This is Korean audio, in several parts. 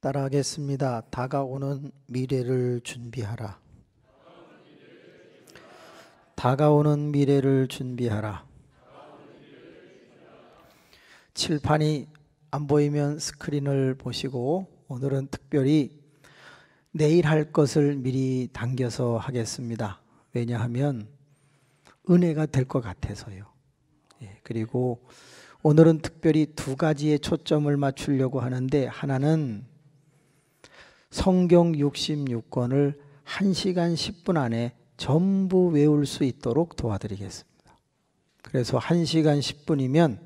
따라하겠습니다. 다가오는 미래를 준비하라. 다가오는 미래를 준비하라. 칠판이 안 보이면 스크린을 보시고 오늘은 특별히 내일 할 것을 미리 당겨서 하겠습니다. 왜냐하면 은혜가 될 것 같아서요. 그리고 오늘은 특별히 두 가지의 초점을 맞추려고 하는데, 하나는 성경 66권을 1시간 10분 안에 전부 외울 수 있도록 도와드리겠습니다. 그래서 1시간 10분이면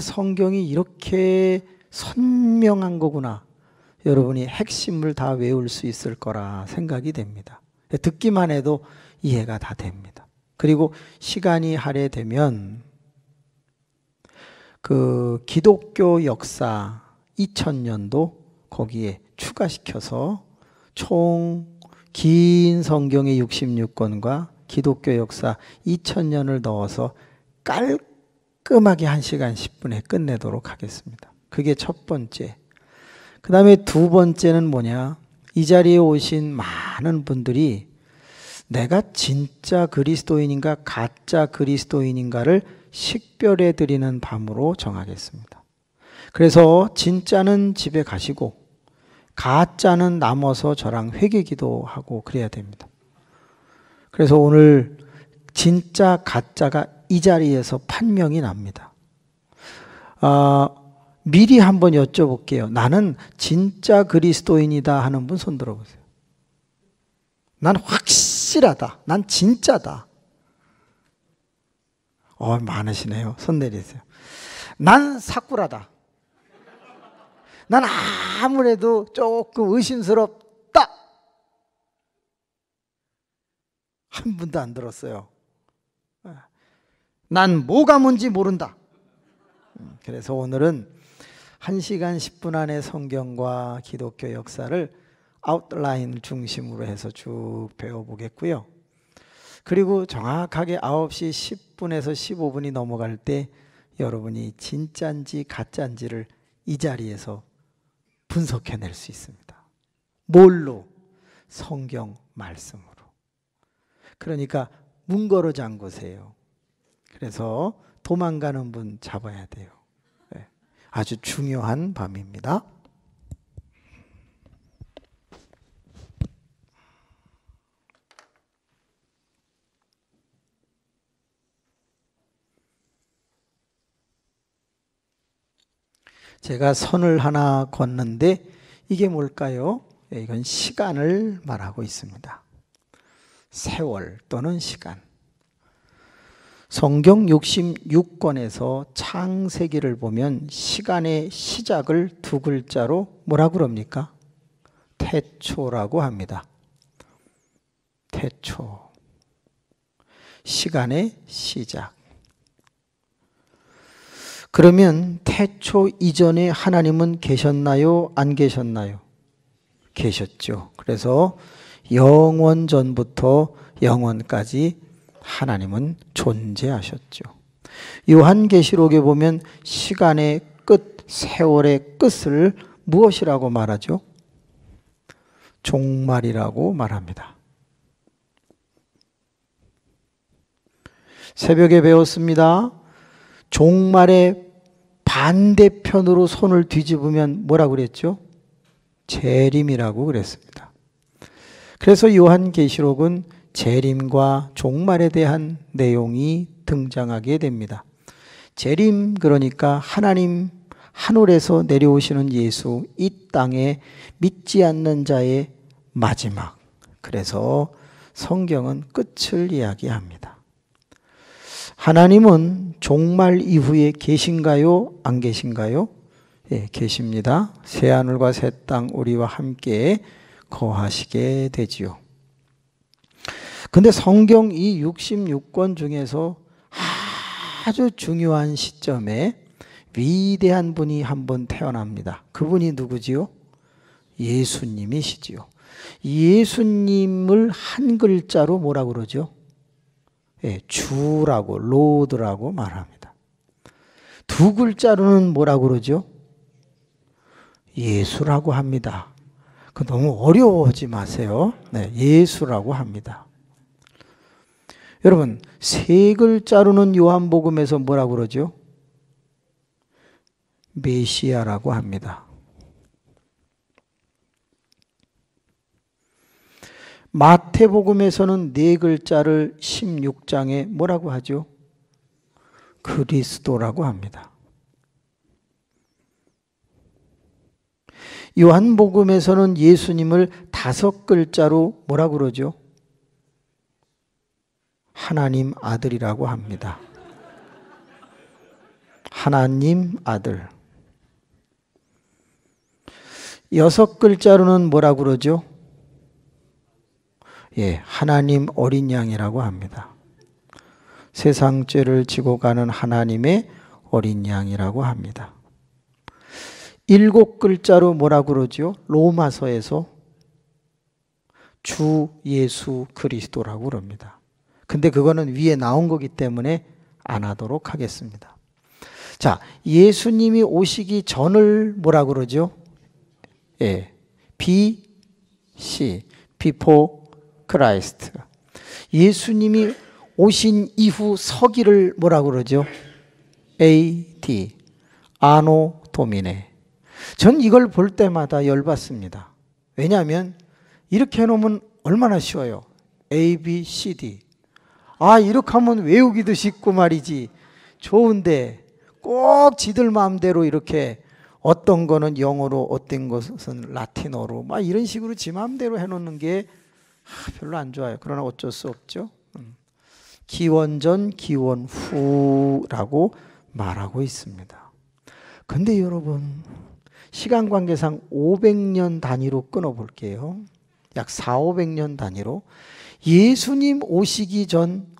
성경이 이렇게 선명한 거구나, 여러분이 핵심을 다 외울 수 있을 거라 생각이 됩니다. 듣기만 해도 이해가 다 됩니다. 그리고 시간이 할애되면 그 기독교 역사 2000년도 거기에 추가시켜서 총 긴 성경의 66권과 기독교 역사 2000년을 넣어서 깔끔하게 1시간 10분에 끝내도록 하겠습니다. 그게 첫 번째. 그 다음에 두 번째는 뭐냐, 이 자리에 오신 많은 분들이 내가 진짜 그리스도인인가 가짜 그리스도인인가를 식별해 드리는 밤으로 정하겠습니다. 그래서 진짜는 집에 가시고 가짜는 남아서 저랑 회개기도 하고 그래야 됩니다. 그래서 오늘 진짜 가짜가 이 자리에서 판명이 납니다. 미리 한번 여쭤볼게요. 나는 진짜 그리스도인이다 하는 분 손 들어보세요. 난 확실하다. 난 진짜다. 많으시네요. 손 내리세요. 난 사꾸라다. 난 아무래도 조금 의심스럽다. 한 분도 안 들었어요. 난 뭐가 뭔지 모른다. 그래서 오늘은 1시간 10분 안에 성경과 기독교 역사를 아웃라인을 중심으로 해서 쭉 배워보겠고요. 그리고 정확하게 9시 10분에서 15분이 넘어갈 때 여러분이 진짜인지 가짜인지를 이 자리에서 분석해낼 수 있습니다. 뭘로? 성경 말씀으로. 그러니까 문 걸어 잠그세요. 그래서 도망가는 분 잡아야 돼요. 아주 중요한 밤입니다. 제가 선을 하나 걷는데 이게 뭘까요? 이건 시간을 말하고 있습니다. 세월 또는 시간. 성경 66권에서 창세기를 보면 시간의 시작을 두 글자로 뭐라고 그럽니까? 태초라고 합니다. 태초. 시간의 시작. 그러면 태초 이전에 하나님은 계셨나요? 안 계셨나요? 계셨죠. 그래서 영원 전부터 영원까지 하나님은 존재하셨죠. 요한계시록에 보면 시간의 끝, 세월의 끝을 무엇이라고 말하죠? 종말이라고 말합니다. 새벽에 배웠습니다. 종말의 반대편으로 손을 뒤집으면 뭐라고 그랬죠? 재림이라고 그랬습니다. 그래서 요한계시록은 재림과 종말에 대한 내용이 등장하게 됩니다. 재림, 그러니까 하나님 하늘에서 내려오시는 예수, 이 땅에 믿지 않는 자의 마지막. 그래서 성경은 끝을 이야기합니다. 하나님은 종말 이후에 계신가요? 안 계신가요? 계십니다. 새하늘과 새 땅 우리와 함께 거하시게 되지요. 근데 성경 이 66권 중에서 아주 중요한 시점에 위대한 분이 한 분 태어납니다. 그분이 누구지요? 예수님이시지요. 예수님을 한 글자로 뭐라고 그러죠? 주라고, 로드라고 말합니다. 두 글자로는 뭐라고 그러죠? 예수라고 합니다. 그 너무 어려워하지 마세요. 네, 예수라고 합니다. 여러분, 세 글자로는 요한복음에서 뭐라고 그러죠? 메시아라고 합니다. 마태복음에서는 네 글자를 16장에 뭐라고 하죠? 그리스도라고 합니다. 요한복음에서는 예수님을 다섯 글자로 뭐라고 그러죠? 하나님 아들이라고 합니다. 하나님 아들. 여섯 글자로는 뭐라고 그러죠? 예, 하나님 어린 양이라고 합니다. 세상 죄를 지고 가는 하나님의 어린 양이라고 합니다. 일곱 글자로 뭐라고 그러죠? 로마서에서 주 예수 그리스도라고 그럽니다. 근데 그거는 위에 나온 거기 때문에 안 하도록 하겠습니다. 자, 예수님이 오시기 전을 뭐라고 그러죠? 예, BC, Before Christ. 예수님이 오신 이후 서기를 뭐라고 그러죠? AD, 아노 도미네. 전 이걸 볼 때마다 열받습니다. 왜냐하면 이렇게 해놓으면 얼마나 쉬워요. A, B, C, D. 아, 이렇게 하면 외우기도 쉽고 말이지. 좋은데 꼭 지들 마음대로 이렇게 어떤 거는 영어로, 어떤 것은 라틴어로 막 이런 식으로 지 마음대로 해놓는 게 별로 안 좋아요. 그러나 어쩔 수 없죠. 기원전, 기원후라고 말하고 있습니다. 근데 여러분, 시간 관계상 500년 단위로 끊어볼게요. 약 400~500년 단위로. 예수님 오시기 전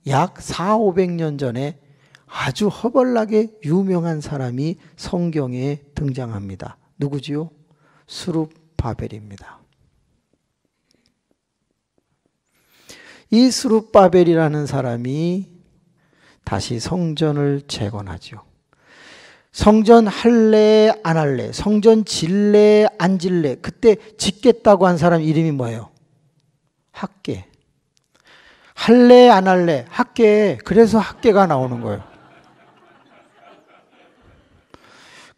약 400~500년 전에 아주 허벌나게 유명한 사람이 성경에 등장합니다. 누구지요? 스룹바벨입니다. 이 스룹바벨이라는 사람이 다시 성전을 재건하죠. 성전 할래 안 할래, 성전 질래 안 질래, 그때 짓겠다고 한 사람 이름이 뭐예요? 학계. 할래 안 할래, 학계. 그래서 학계가 나오는 거예요.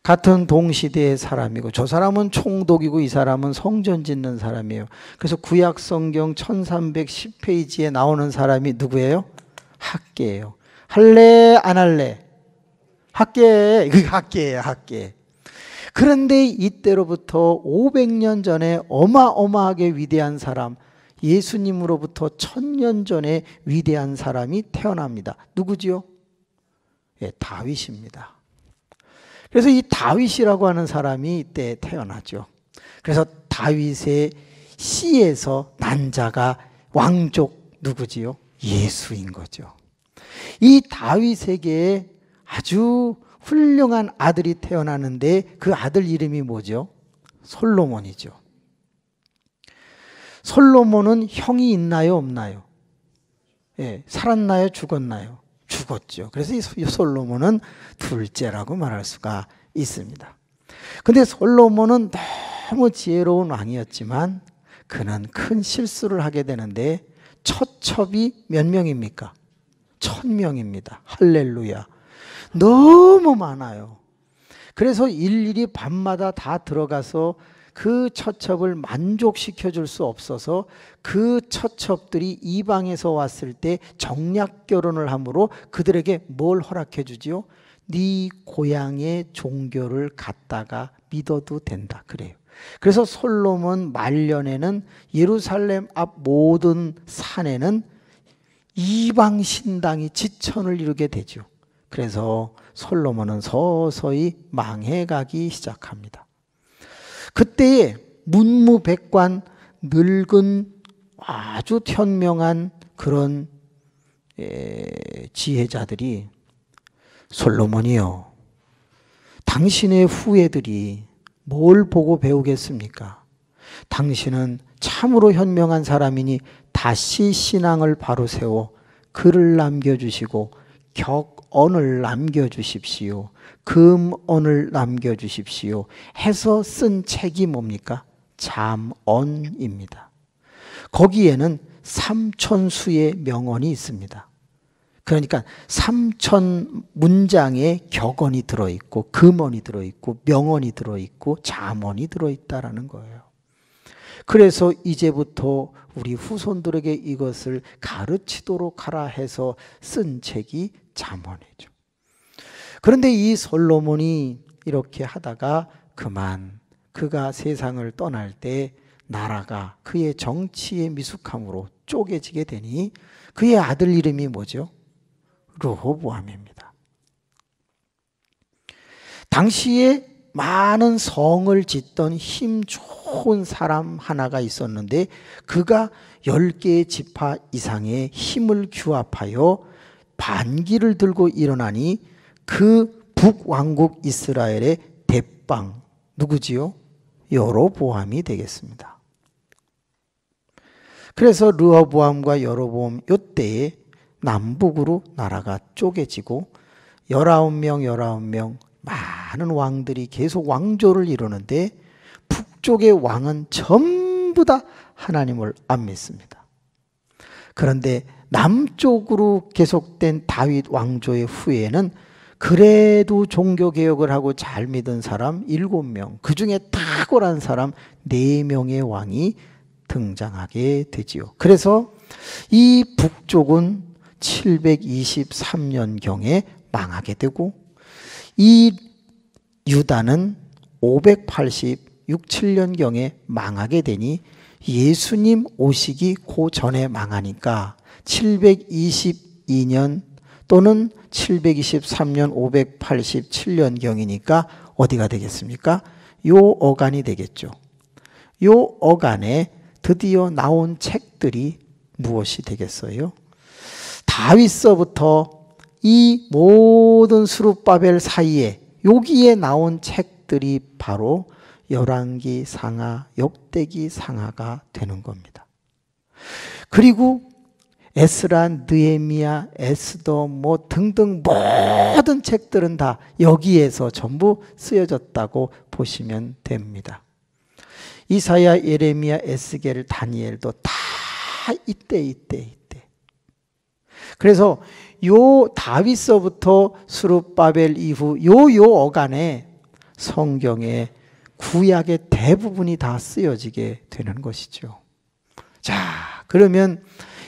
같은 동시대의 사람이고, 저 사람은 총독이고 이 사람은 성전 짓는 사람이에요. 그래서 구약 성경 1310페이지에 나오는 사람이 누구예요? 학계예요. 할래 안 할래? 학계. 학계예요, 학계. 그런데 이때로부터 500년 전에 어마어마하게 위대한 사람, 예수님으로부터 1000년 전에 위대한 사람이 태어납니다. 누구지요? 예, 다윗입니다. 그래서 이 다윗이라고 하는 사람이 이때 태어나죠. 그래서 다윗의 씨에서 난 자가 왕족 누구지요? 예수인 거죠. 이 다윗에게 아주 훌륭한 아들이 태어나는데 그 아들 이름이 뭐죠? 솔로몬이죠. 솔로몬은 형이 있나요, 없나요? 예, 살았나요, 죽었나요? 죽었죠. 그래서 이 솔로몬은 둘째라고 말할 수가 있습니다. 근데 솔로몬은 너무 지혜로운 왕이었지만 그는 큰 실수를 하게 되는데 처첩이 몇 명입니까? 1000명입니다. 할렐루야. 너무 많아요. 그래서 일일이 밤마다 다 들어가서 그 처첩을 만족시켜 줄 수 없어서 그 처첩들이 이방에서 왔을 때 정략 결혼을 함으로 그들에게 뭘 허락해 주지요? 네 고향의 종교를 갖다가 믿어도 된다 그래요. 그래서 솔로몬 말년에는 예루살렘 앞 모든 산에는 이방 신당이 지천을 이루게 되죠. 그래서 솔로몬은 서서히 망해가기 시작합니다. 그때에 문무백관 늙은 아주 현명한 그런 지혜자들이 솔로몬이요, 당신의 후예들이 뭘 보고 배우겠습니까? 당신은 참으로 현명한 사람이니 다시 신앙을 바로 세워 글을 남겨주시고 격언을 남겨주십시오. 금언을 남겨주십시오. 해서 쓴 책이 뭡니까? 잠언입니다. 거기에는 3,000수의 명언이 있습니다. 그러니까 3,000문장의 격언이 들어있고 금언이 들어있고 명언이 들어있고 잠언이 들어있다라는 거예요. 그래서 이제부터 우리 후손들에게 이것을 가르치도록 하라 해서 쓴 책이 잠언이죠. 그런데 이 솔로몬이 이렇게 하다가 그만 그가 세상을 떠날 때 나라가 그의 정치의 미숙함으로 쪼개지게 되니 그의 아들 이름이 뭐죠? 르호보암입니다. 당시에 많은 성을 짓던 힘 좋은 사람 하나가 있었는데 그가 10개의 지파 이상의 힘을 규합하여 반기를 들고 일어나니 그 북왕국 이스라엘의 대빵 누구지요? 여로보암이 되겠습니다. 그래서 르호보암과 여로보암 이때에 남북으로 나라가 쪼개지고 19명 많은 왕들이 계속 왕조를 이루는데 북쪽의 왕은 전부 다 하나님을 안 믿습니다. 그런데 남쪽으로 계속된 다윗 왕조의 후에는 그래도 종교개혁을 하고 잘 믿은 사람 7명, 그 중에 탁월한 사람 4명의 왕이 등장하게 되지요. 그래서 이 북쪽은 723년경에 망하게 되고 이 유다는 586, 7년경에 망하게 되니 예수님 오시기 그 전에 망하니까 722년 또는 723년 587년경이니까 어디가 되겠습니까? 요 어간이 되겠죠. 요 어간에 드디어 나온 책들이 무엇이 되겠어요? 다윗서부터 이 모든 스룹바벨 사이에 여기에 나온 책들이 바로 열왕기 상하, 역대기 상하가 되는 겁니다. 그리고 에스라, 느헤미야, 에스더 뭐 등등 모든 책들은 다 여기에서 전부 쓰여졌다고 보시면 됩니다. 이사야, 예레미야, 에스겔, 다니엘도 다 이때. 그래서 요 다윗서부터 스룹바벨 이후 요 어간에 성경의 구약의 대부분이 다 쓰여지게 되는 것이죠. 자, 그러면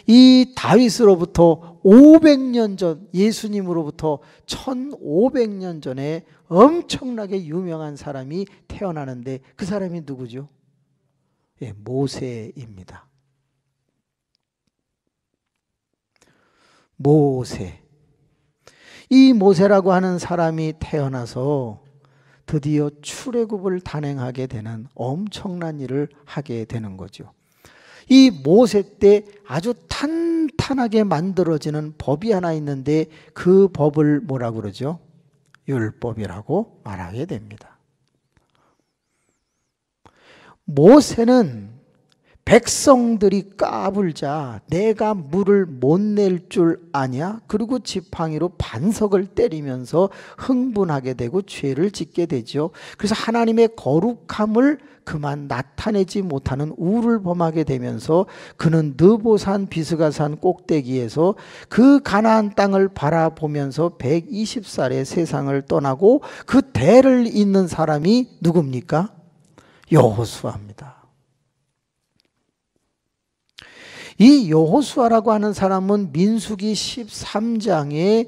이 다윗으로부터 500년 전, 예수님으로부터 1500년 전에 엄청나게 유명한 사람이 태어나는데 그 사람이 누구죠? 예, 모세입니다. 모세. 이 모세라고 하는 사람이 태어나서 드디어 출애굽을 단행하게 되는 엄청난 일을 하게 되는 거죠. 이 모세 때 아주 탄탄하게 만들어지는 법이 하나 있는데 그 법을 뭐라고 그러죠? 율법이라고 말하게 됩니다. 모세는 백성들이 까불자 내가 물을 못 낼 줄 아냐? 그리고 지팡이로 반석을 때리면서 흥분하게 되고 죄를 짓게 되죠. 그래서 하나님의 거룩함을 그만 나타내지 못하는 우를 범하게 되면서 그는 느보산 비스가산 꼭대기에서 그 가나안 땅을 바라보면서 120살에 세상을 떠나고 그 대를 잇는 사람이 누굽니까? 여호수아입니다. 이 여호수아라고 하는 사람은 민수기 13장에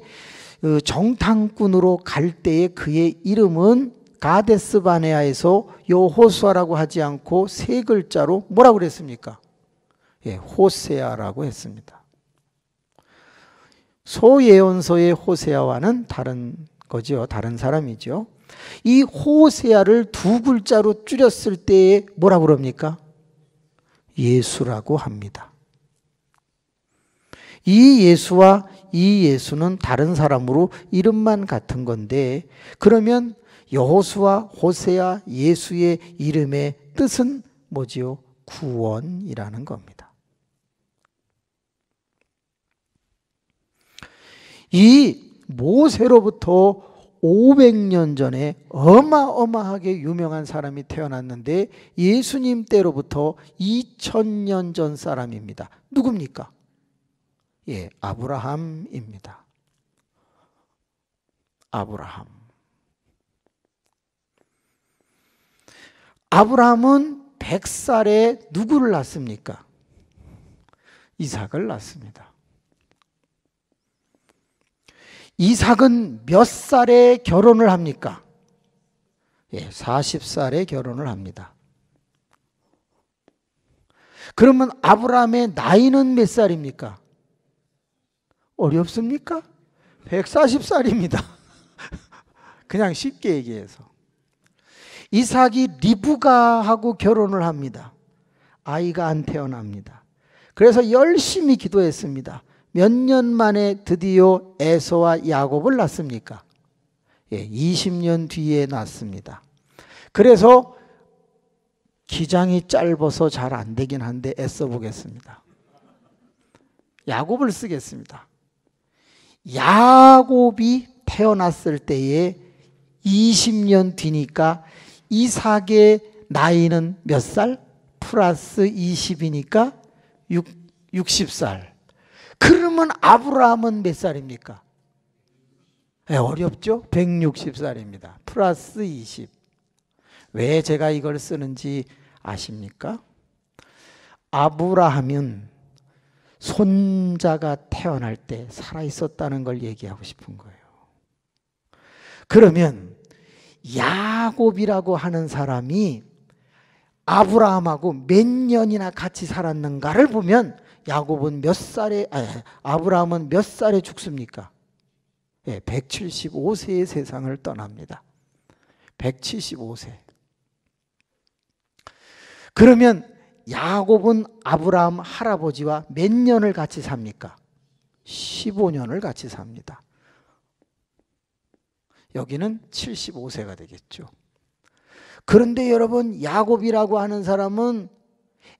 정탐꾼으로 갈 때에 그의 이름은 가데스 바네아에서 여호수아라고 하지 않고 세 글자로 뭐라고 그랬습니까? 예, 호세아라고 했습니다. 소예언서의 호세아와는 다른 거죠. 다른 사람이죠. 이 호세아를 두 글자로 줄였을 때에 뭐라고 그럽니까? 예수라고 합니다. 이 예수와 이 예수는 다른 사람으로 이름만 같은 건데 그러면 여호수아, 호세아, 예수의 이름의 뜻은 뭐지요? 구원이라는 겁니다. 이 모세로부터 500년 전에 어마어마하게 유명한 사람이 태어났는데 예수님 때로부터 2000년 전 사람입니다. 누굽니까? 예, 아브라함입니다. 아브라함. 아브라함은 100살에 누구를 낳습니까? 이삭을 낳습니다. 이삭은 몇 살에 결혼을 합니까? 예, 40살에 결혼을 합니다. 그러면 아브라함의 나이는 몇 살입니까? 어렵습니까? 140살입니다. 그냥 쉽게 얘기해서. 이삭이 리브가하고 결혼을 합니다. 아이가 안 태어납니다. 그래서 열심히 기도했습니다. 몇 년 만에 드디어 에서와 야곱을 낳습니까? 예, 20년 뒤에 낳습니다. 그래서 기장이 짧아서 잘 안 되긴 한데 애써 보겠습니다. 야곱을 쓰겠습니다. 야곱이 태어났을 때에 20년 뒤니까 이삭의 나이는 몇 살? 플러스 20이니까 60살. 그러면 아브라함은 몇 살입니까? 네, 어렵죠? 160살입니다. 플러스 20. 왜 제가 이걸 쓰는지 아십니까? 아브라함은 손자가 태어날 때 살아있었다는 걸 얘기하고 싶은 거예요. 그러면 야곱이라고 하는 사람이 아브라함하고 몇 년이나 같이 살았는가를 보면 아브라함은 몇 살에 죽습니까? 예, 175세의 세상을 떠납니다. 175세. 그러면 야곱은 아브라함 할아버지와 몇 년을 같이 삽니까? 15년을 같이 삽니다. 여기는 75세가 되겠죠. 그런데 여러분, 야곱이라고 하는 사람은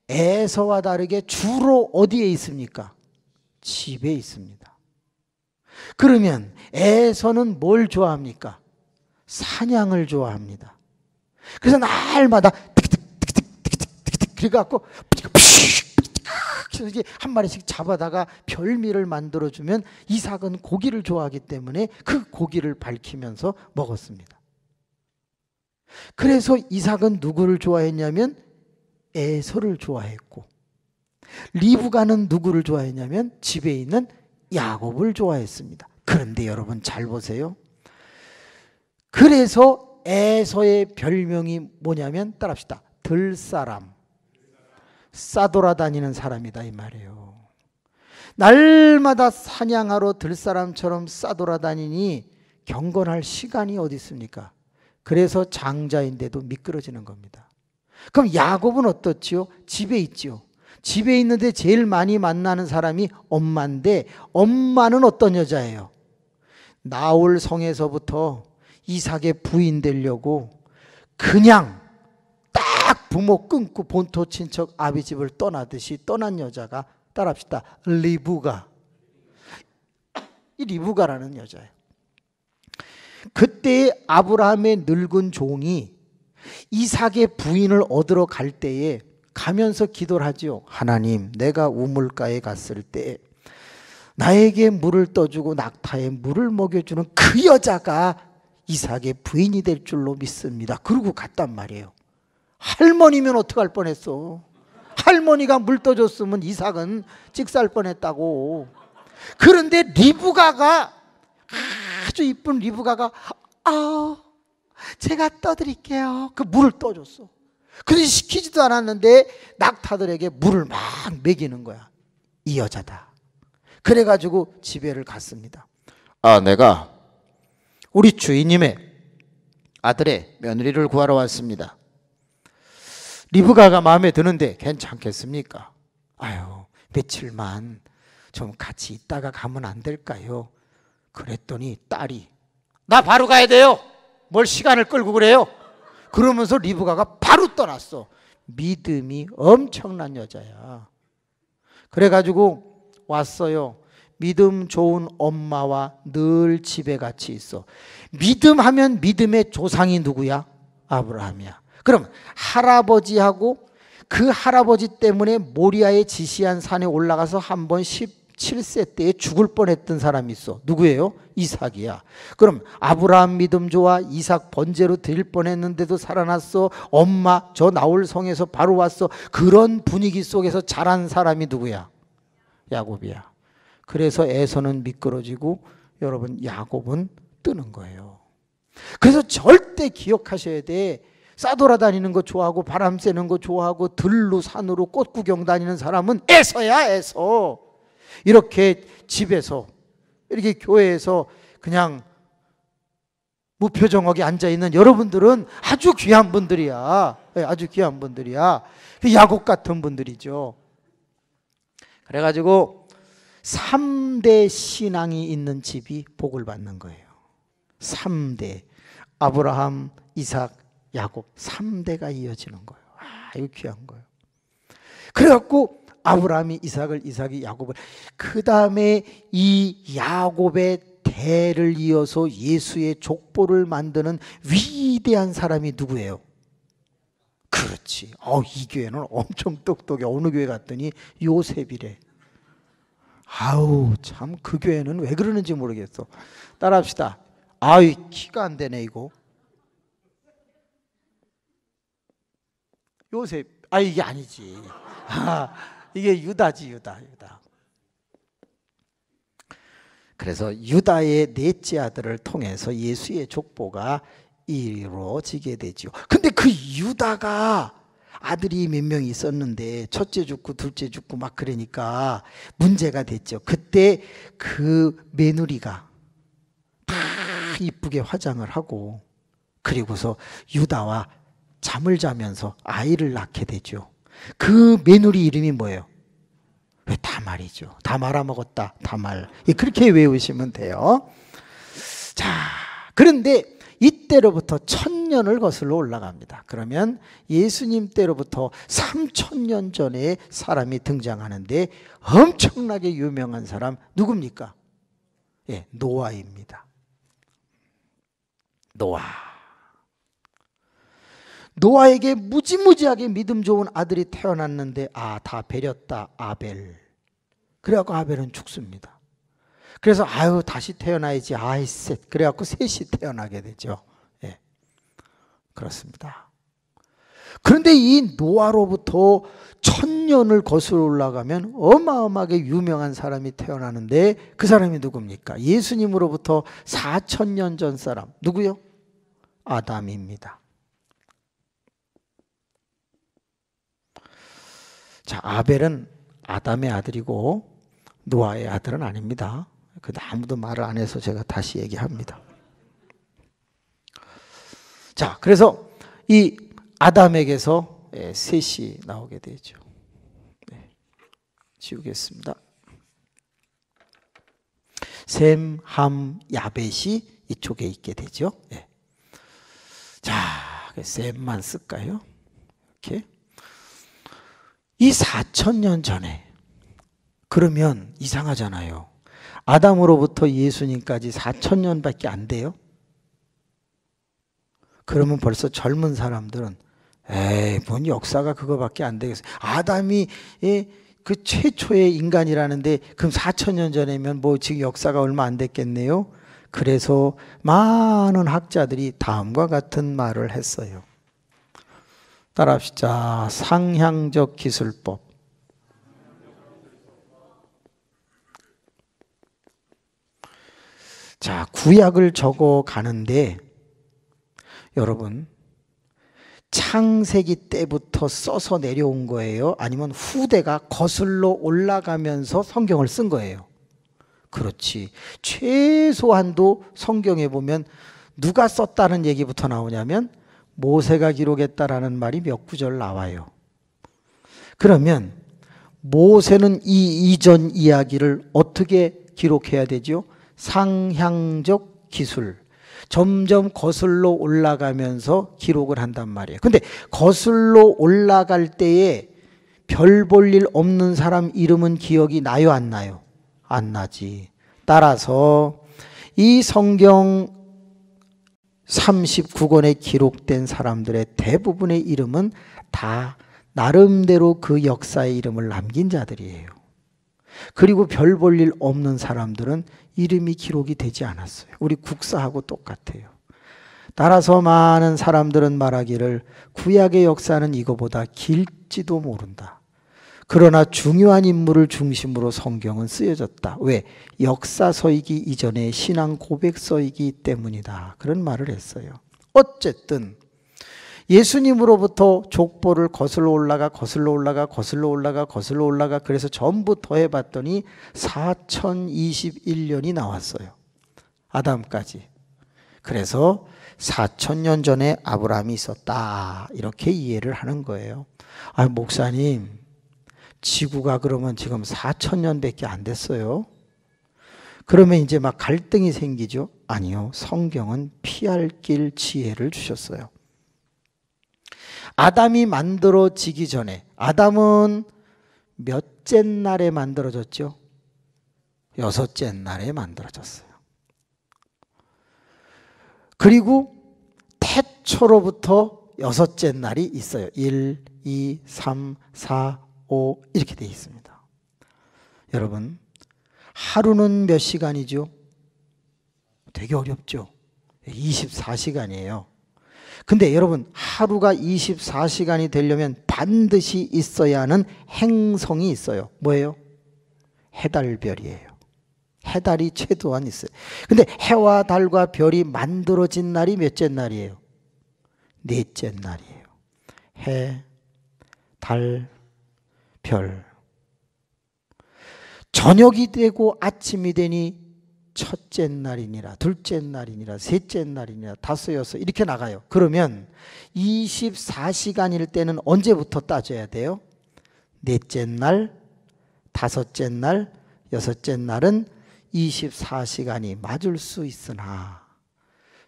에서와 다르게 주로 어디에 있습니까? 집에 있습니다. 그러면 에서는 뭘 좋아합니까? 사냥을 좋아합니다. 그래서 날마다 그래갖고 한 마리씩 잡아다가 별미를 만들어주면 이삭은 고기를 좋아하기 때문에 그 고기를 밝히면서 먹었습니다. 그래서 이삭은 누구를 좋아했냐면 에서를 좋아했고, 리브가는 누구를 좋아했냐면 집에 있는 야곱을 좋아했습니다. 그런데 여러분 잘 보세요. 그래서 에서의 별명이 뭐냐면 따라합시다. 들사람. 싸돌아다니는 사람이다 이 말이에요. 날마다 사냥하러 들사람처럼 싸돌아다니니 경건할 시간이 어디 있습니까? 그래서 장자인데도 미끄러지는 겁니다. 그럼 야곱은 어떻지요? 집에 있지요. 집에 있는데 제일 많이 만나는 사람이 엄마인데, 엄마는 어떤 여자예요? 나홀 성에서부터 이삭의 부인 되려고 그냥 딱 부모 끊고 본토 친척 아비 집을 떠나듯이 떠난 여자가, 따라합시다, 리브가. 이 리브가라는 여자예요. 그때 아브라함의 늙은 종이 이삭의 부인을 얻으러 갈 때에 가면서 기도를 하지요. 하나님, 내가 우물가에 갔을 때 나에게 물을 떠주고 낙타에 물을 먹여주는 그 여자가 이삭의 부인이 될 줄로 믿습니다. 그러고 갔단 말이에요. 할머니면 어떡할 뻔했어. 할머니가 물 떠줬으면 이삭은 찍살 뻔했다고. 그런데 리브가가, 아주 이쁜 리브가가, 제가 떠드릴게요. 그 물을 떠줬어. 그래서 시키지도 않았는데 낙타들에게 물을 막 먹이는 거야. 이 여자다. 그래가지고 집에를 갔습니다. 내가 우리 주인님의 아들의 며느리를 구하러 왔습니다. 리브가가 마음에 드는데 괜찮겠습니까? 며칠만 좀 같이 있다가 가면 안 될까요? 그랬더니 딸이, 나 바로 가야 돼요. 뭘 시간을 끌고 그래요? 그러면서 리브가가 바로 떠났어. 믿음이 엄청난 여자야. 그래가지고 왔어요. 믿음 좋은 엄마와 늘 집에 같이 있어. 믿음하면 믿음의 조상이 누구야? 아브라함이야. 그럼 할아버지하고 그 할아버지 때문에 모리아에 지시한 산에 올라가서 한 번 17세 때에 죽을 뻔했던 사람이 있어. 누구예요? 이삭이야. 그럼 아브라함 믿음 좋아. 이삭 번제로 드릴 뻔했는데도 살아났어. 엄마 저 나홀 성에서 바로 왔어. 그런 분위기 속에서 자란 사람이 누구야? 야곱이야. 그래서 에서는 미끄러지고 여러분 야곱은 뜨는 거예요. 그래서 절대 기억하셔야 돼. 싸돌아다니는 거 좋아하고 바람 쐬는 거 좋아하고 들로 산으로 꽃 구경 다니는 사람은 에서야, 에서. 이렇게 집에서 이렇게 교회에서 그냥 무표정하게 앉아있는 여러분들은 아주 귀한 분들이야. 아주 귀한 분들이야. 야곱 같은 분들이죠. 그래가지고 3대 신앙이 있는 집이 복을 받는 거예요. 3대. 아브라함, 이삭, 야곱 3대가 이어지는 거예요. 이거 귀한 거예요. 그래갖고 아브라함이 이삭을, 이삭이 야곱을, 그 다음에 이 야곱의 대를 이어서 예수의 족보를 만드는 위대한 사람이 누구예요? 그렇지. 이 교회는 엄청 똑똑해. 어느 교회 갔더니 요셉이래. 참 그 교회는 왜 그러는지 모르겠어. 따라합시다. 키가 안 되네 이거. 요셉. 이게 아니지. 이게 유다지, 유다. 그래서 유다의 넷째 아들을 통해서 예수의 족보가 이루어지게 되죠. 근데 그 유다가 아들이 몇 명 있었는데 첫째 죽고 둘째 죽고 막 그러니까 문제가 됐죠. 그때 그 며느리가 다 이쁘게 화장을 하고 그리고서 유다와 잠을 자면서 아이를 낳게 되죠. 그 며느리 이름이 뭐예요? 왜 다말이죠. 다 말아먹었다. 다말. 그렇게 외우시면 돼요. 자, 그런데 이때로부터 1000년을 거슬러 올라갑니다. 그러면 예수님 때로부터 3000년 전에 사람이 등장하는데 엄청나게 유명한 사람 누굽니까? 노아입니다. 노아에게 무지무지하게 믿음 좋은 아들이 태어났는데 다 배렸다. 아벨. 그래갖고 아벨은 죽습니다. 그래서 다시 태어나야지. 셋. 그래갖고 셋이 태어나게 되죠. 그렇습니다. 그런데 이 노아로부터 1000년을 거슬러 올라가면 어마어마하게 유명한 사람이 태어나는데 그 사람이 누굽니까? 예수님으로부터 4000년 전 사람. 누구요? 아담입니다. 자, 아벨은 아담의 아들이고 노아의 아들은 아닙니다. 근데 아무도 말을 안 해서 제가 다시 얘기합니다. 자, 그래서 이 아담에게서 셋이 나오게 되죠. 지우겠습니다. 셈, 함, 야벳이 이쪽에 있게 되죠. 자, 셈만 쓸까요? 이렇게. 이 4000년 전에 그러면 이상하잖아요. 아담으로부터 예수님까지 4000년밖에 안 돼요? 그러면 벌써 젊은 사람들은 뭔 역사가 그거밖에 안 되겠어요. 아담이 그 최초의 인간이라는데 그럼 4000년 전이면 뭐 지금 역사가 얼마 안 됐겠네요. 그래서 많은 학자들이 다음과 같은 말을 했어요. 따라합시다. 상향적 기술법. 자, 구약을 적어 가는데 여러분 창세기 때부터 써서 내려온 거예요? 아니면 후대가 거슬러 올라가면서 성경을 쓴 거예요? 그렇지. 최소한도 성경에 보면 누가 썼다는 얘기부터 나오냐면 모세가 기록했다라는 말이 몇 구절 나와요. 그러면 모세는 이 이전 이야기를 어떻게 기록해야 되죠? 상향적 기술. 점점 거슬러 올라가면서 기록을 한단 말이에요. 근데 거슬러 올라갈 때에 별 볼 일 없는 사람 이름은 기억이 나요, 안 나요? 안 나지. 따라서 이 성경 39권에 기록된 사람들의 대부분의 이름은 다 나름대로 그 역사의 이름을 남긴 자들이에요. 그리고 별 볼 일 없는 사람들은 이름이 기록이 되지 않았어요. 우리 국사하고 똑같아요. 따라서 많은 사람들은 말하기를 구약의 역사는 이거보다 길지도 모른다. 그러나 중요한 인물을 중심으로 성경은 쓰여졌다. 왜? 역사서이기 이전에 신앙 고백서이기 때문이다. 그런 말을 했어요. 어쨌든 예수님으로부터 족보를 거슬러 올라가 그래서 전부 더해봤더니 4021년이 나왔어요. 아담까지. 그래서 4000년 전에 아브라함이 있었다. 이렇게 이해를 하는 거예요. 아, 목사님, 지구가 그러면 지금 4000년밖에 안 됐어요. 그러면 이제 막 갈등이 생기죠? 아니요. 성경은 피할 길 지혜를 주셨어요. 아담이 만들어지기 전에, 아담은 몇째 날에 만들어졌죠? 6째 날에 만들어졌어요. 그리고 태초로부터 6째 날이 있어요. 1, 2, 3, 4, 5 이렇게 되어 있습니다. 여러분, 하루는 몇 시간이죠? 되게 어렵죠? 24시간이에요. 근데 여러분, 하루가 24시간이 되려면 반드시 있어야 하는 행성이 있어요. 뭐예요? 해달별이에요. 해달이 최소한 있어요. 근데 해와 달과 별이 만들어진 날이 몇째 날이에요? 4째 날이에요. 해, 달, 별. 저녁이 되고 아침이 되니 첫째 날이니라, 둘째 날이니라, 셋째 날이니라, 다섯, 여섯 이렇게 나가요. 그러면 24시간일 때는 언제부터 따져야 돼요? 넷째 날, 다섯째 날, 여섯째 날은 24시간이 맞을 수 있으나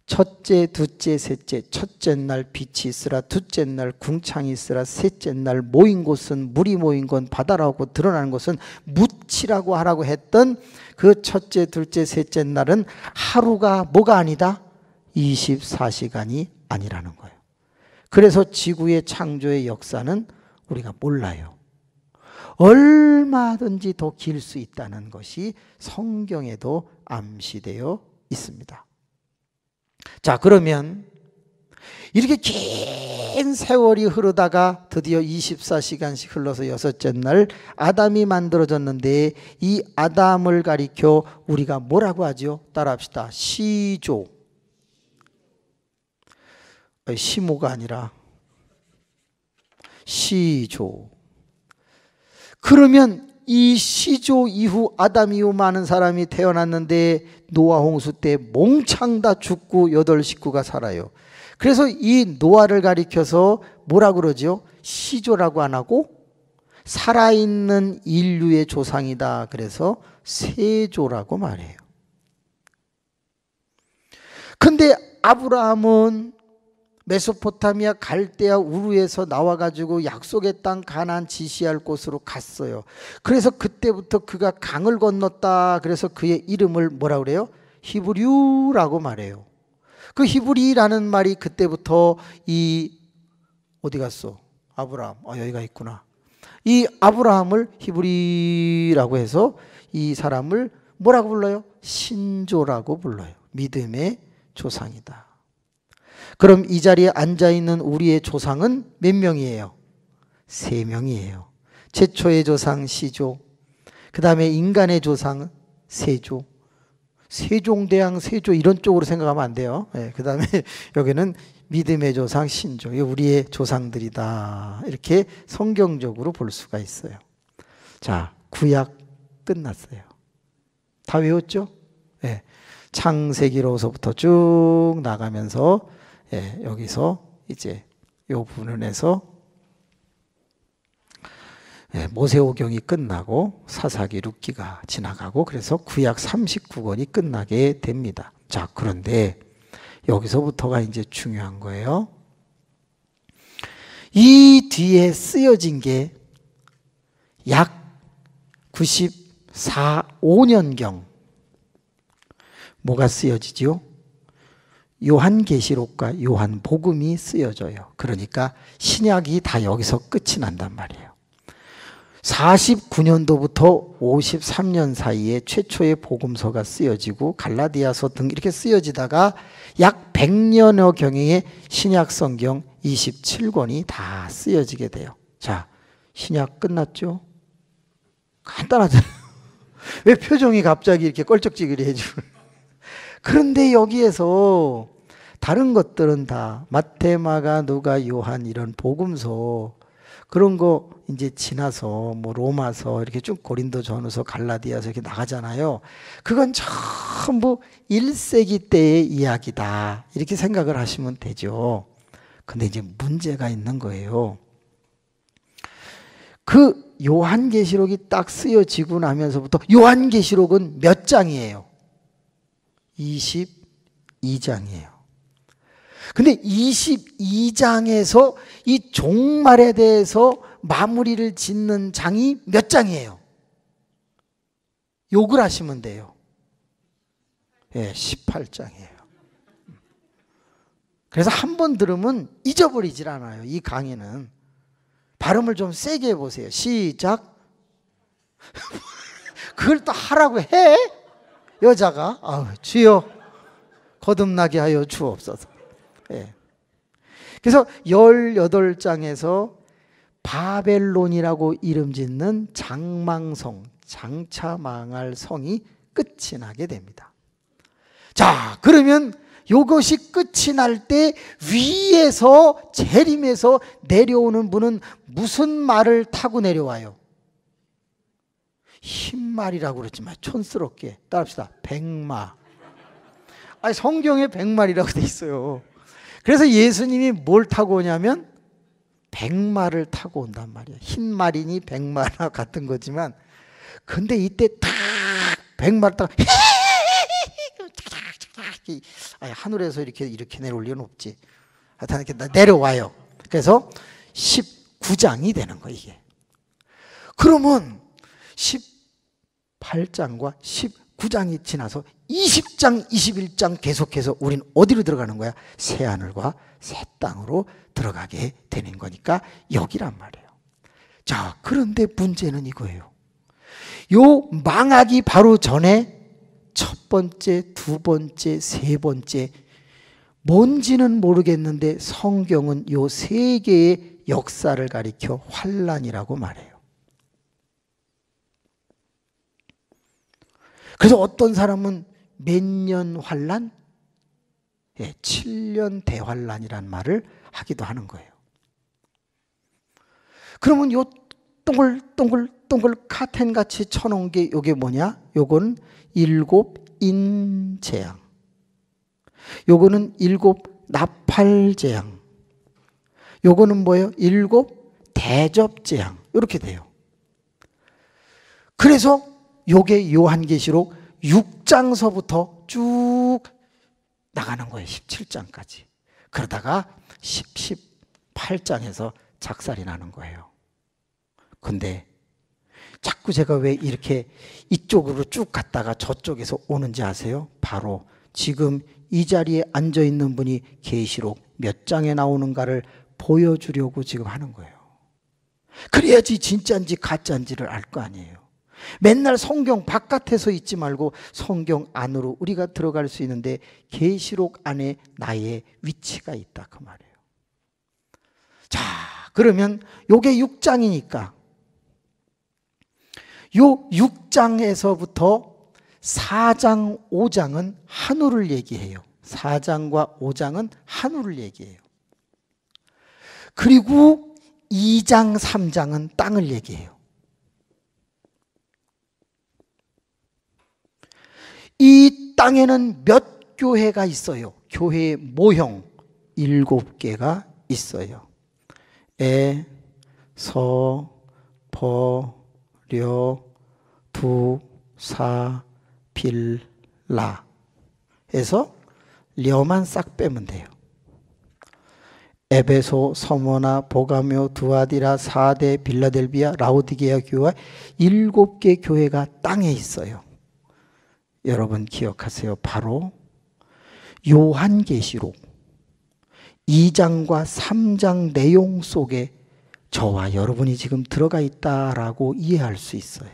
첫째, 둘째, 셋째, 첫째 날 빛이 있으라, 둘째 날 궁창이 있으라, 셋째 날 모인 곳은 물이 모인 건 바다라고 드러나는 것은 묻히라고 하라고 했던 그 첫째, 둘째, 셋째 날은 하루가 뭐가 아니다? 24시간이 아니라는 거예요. 그래서 지구의 창조의 역사는 우리가 몰라요. 얼마든지 더 길 수 있다는 것이 성경에도 암시되어 있습니다. 자, 그러면 이렇게 긴 세월이 흐르다가 드디어 24시간씩 흘러서 6째 날 아담이 만들어졌는데, 이 아담을 가리켜 우리가 뭐라고 하죠? 따라합시다. 시조. 시모가 아니라 시조. 그러면 이 시조 이후 아담 이후 많은 사람이 태어났는데 노아 홍수 때 몽창 다 죽고 8 식구가 살아요. 그래서 이 노아를 가리켜서 뭐라 그러죠? 시조라고 안 하고 살아있는 인류의 조상이다. 그래서 세조라고 말해요. 근데 아브라함은 메소포타미아 갈대아 우르에서 나와가지고 약속의 땅 가나안 지시할 곳으로 갔어요. 그래서 그때부터 그가 강을 건넜다. 그래서 그의 이름을 뭐라 그래요? 히브리라고 말해요. 그 히브리라는 말이 그때부터 이 어디 갔어? 아브라함. 여기가 있구나. 이 아브라함을 히브리라고 해서 이 사람을 뭐라고 불러요? 신조라고 불러요. 믿음의 조상이다. 그럼 이 자리에 앉아있는 우리의 조상은 몇 명이에요? 3명이에요. 최초의 조상 시조, 그 다음에 인간의 조상은 세조. 세종대왕 세조 이런 쪽으로 생각하면 안 돼요. 그 다음에 여기는 믿음의 조상 신조. 이게 우리의 조상들이다. 이렇게 성경적으로 볼 수가 있어요. 자, 구약 끝났어요. 다 외웠죠? 네. 창세기로서부터 쭉 나가면서 여기서 이제 요 부분에서 모세오경이 끝나고 사사기 룻기가 지나가고 그래서 구약 39권이 끝나게 됩니다. 자, 그런데 여기서부터가 이제 중요한 거예요. 이 뒤에 쓰여진 게 약 5년경 뭐가 쓰여지죠? 요한계시록과 요한복음이 쓰여져요. 그러니까 신약이 다 여기서 끝이 난단 말이에요. 49년도부터 53년 사이에 최초의 복음서가 쓰여지고 갈라디아서 등 이렇게 쓰여지다가 약 100년여 경의 신약 성경 27권이 다 쓰여지게 돼요. 자, 신약 끝났죠? 간단하잖아요. 왜 표정이 갑자기 이렇게 껄쩍지근해지고. 그런데 여기에서 다른 것들은 다 마태, 마가, 누가, 요한 이런 복음서 그런 거 이제 지나서 뭐 로마서 이렇게 쭉 고린도전서, 갈라디아서 이렇게 나가잖아요. 그건 전부 1세기 때의 이야기다. 이렇게 생각을 하시면 되죠. 근데 이제 문제가 있는 거예요. 그 요한계시록이 딱 쓰여지고 나면서부터 요한계시록은 몇 장이에요? 22장이에요. 근데 22장에서 이 종말에 대해서 마무리를 짓는 장이 몇 장이에요? 욕을 하시면 돼요. 예, 18장이에요. 그래서 한 번 들으면 잊어버리질 않아요. 이 강의는. 발음을 좀 세게 해보세요. 시작. 그걸 또 하라고 해? 여자가. 아우, 주여 거듭나게 하여 주옵소서. 예. 그래서 18장에서 바벨론이라고 이름 짓는 장망성, 장차 망할 성이 끝이 나게 됩니다. 자, 그러면 이것이 끝이 날 때 위에서 재림에서 내려오는 분은 무슨 말을 타고 내려와요? 흰말이라고 그랬지만 촌스럽게 따라합시다. 백마. 아니, 성경에 백말이라고 돼 있어요. 그래서 예수님이 뭘 타고 오냐면 백마를 타고 온단 말이에요. 흰말이니 백마나 같은 거지만, 근데 이때 딱 백마를 타고 아니, 하늘에서 이렇게 내려올 리는 없지. 하여튼 이렇게 내려와요. 그래서 19장이 되는 거예요, 이게. 그러면 18장과 19장이 지나서 20장, 21장 계속해서 우린 어디로 들어가는 거야? 새하늘과 새 땅으로 들어가게 되는 거니까 여기란 말이에요. 자, 그런데 문제는 이거예요. 요 망하기 바로 전에 첫 번째, 두 번째, 세 번째, 뭔지는 모르겠는데 성경은 요 세 개의 역사를 가리켜 환란이라고 말해요. 그래서 어떤 사람은 몇 년 환란? 예, 7년 대환란이라는 말을 하기도 하는 거예요. 그러면 요 동글 카텐같이 쳐놓은 게 요게 뭐냐? 요건 7인 재앙. 요거는 7 나팔 재앙. 요거는 뭐예요? 7 대접 재앙. 이렇게 돼요. 그래서 요게 요한계시록 6장서부터 쭉 나가는 거예요. 17장까지. 그러다가 18장에서 작살이 나는 거예요. 근데 자꾸 제가 왜 이렇게 이쪽으로 쭉 갔다가 저쪽에서 오는지 아세요? 바로 지금 이 자리에 앉아 있는 분이 계시록 몇 장에 나오는가를 보여주려고 지금 하는 거예요. 그래야지 진짜인지 가짜인지를 알 거 아니에요. 맨날 성경 바깥에서 있지 말고 성경 안으로 우리가 들어갈 수 있는데 계시록 안에 나의 위치가 있다, 그 말이에요. 자, 그러면 요게 6장이니까 요 6장에서부터 4장, 5장은 한우를 얘기해요. 4장과 5장은 한우를 얘기해요. 그리고 2장, 3장은 땅을 얘기해요. 이 땅에는 몇 교회가 있어요? 교회의 모형 7개가 있어요. 에, 서, 버, 려, 두, 사, 빌, 라 해서 려만 싹 빼면 돼요. 에베소, 서머나, 보가묘, 두아디라, 사데, 빌라델비아, 라오디게아 교회와 7개 교회가 땅에 있어요. 여러분 기억하세요. 바로 요한계시록 2장과 3장 내용 속에 저와 여러분이 지금 들어가 있다라고 이해할 수 있어요.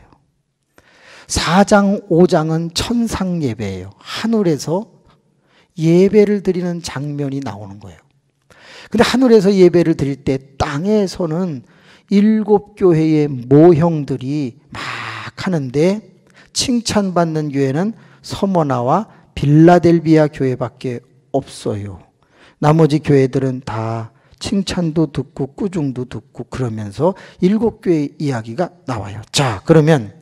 4장, 5장은 천상 예배예요. 하늘에서 예배를 드리는 장면이 나오는 거예요. 근데 하늘에서 예배를 드릴 때 땅에서는 7교회의 모형들이 막 하는데 칭찬받는 교회는 서머나와 빌라델비아 교회밖에 없어요. 나머지 교회들은 다 칭찬도 듣고 꾸중도 듣고 그러면서 7교회 이야기가 나와요. 자, 그러면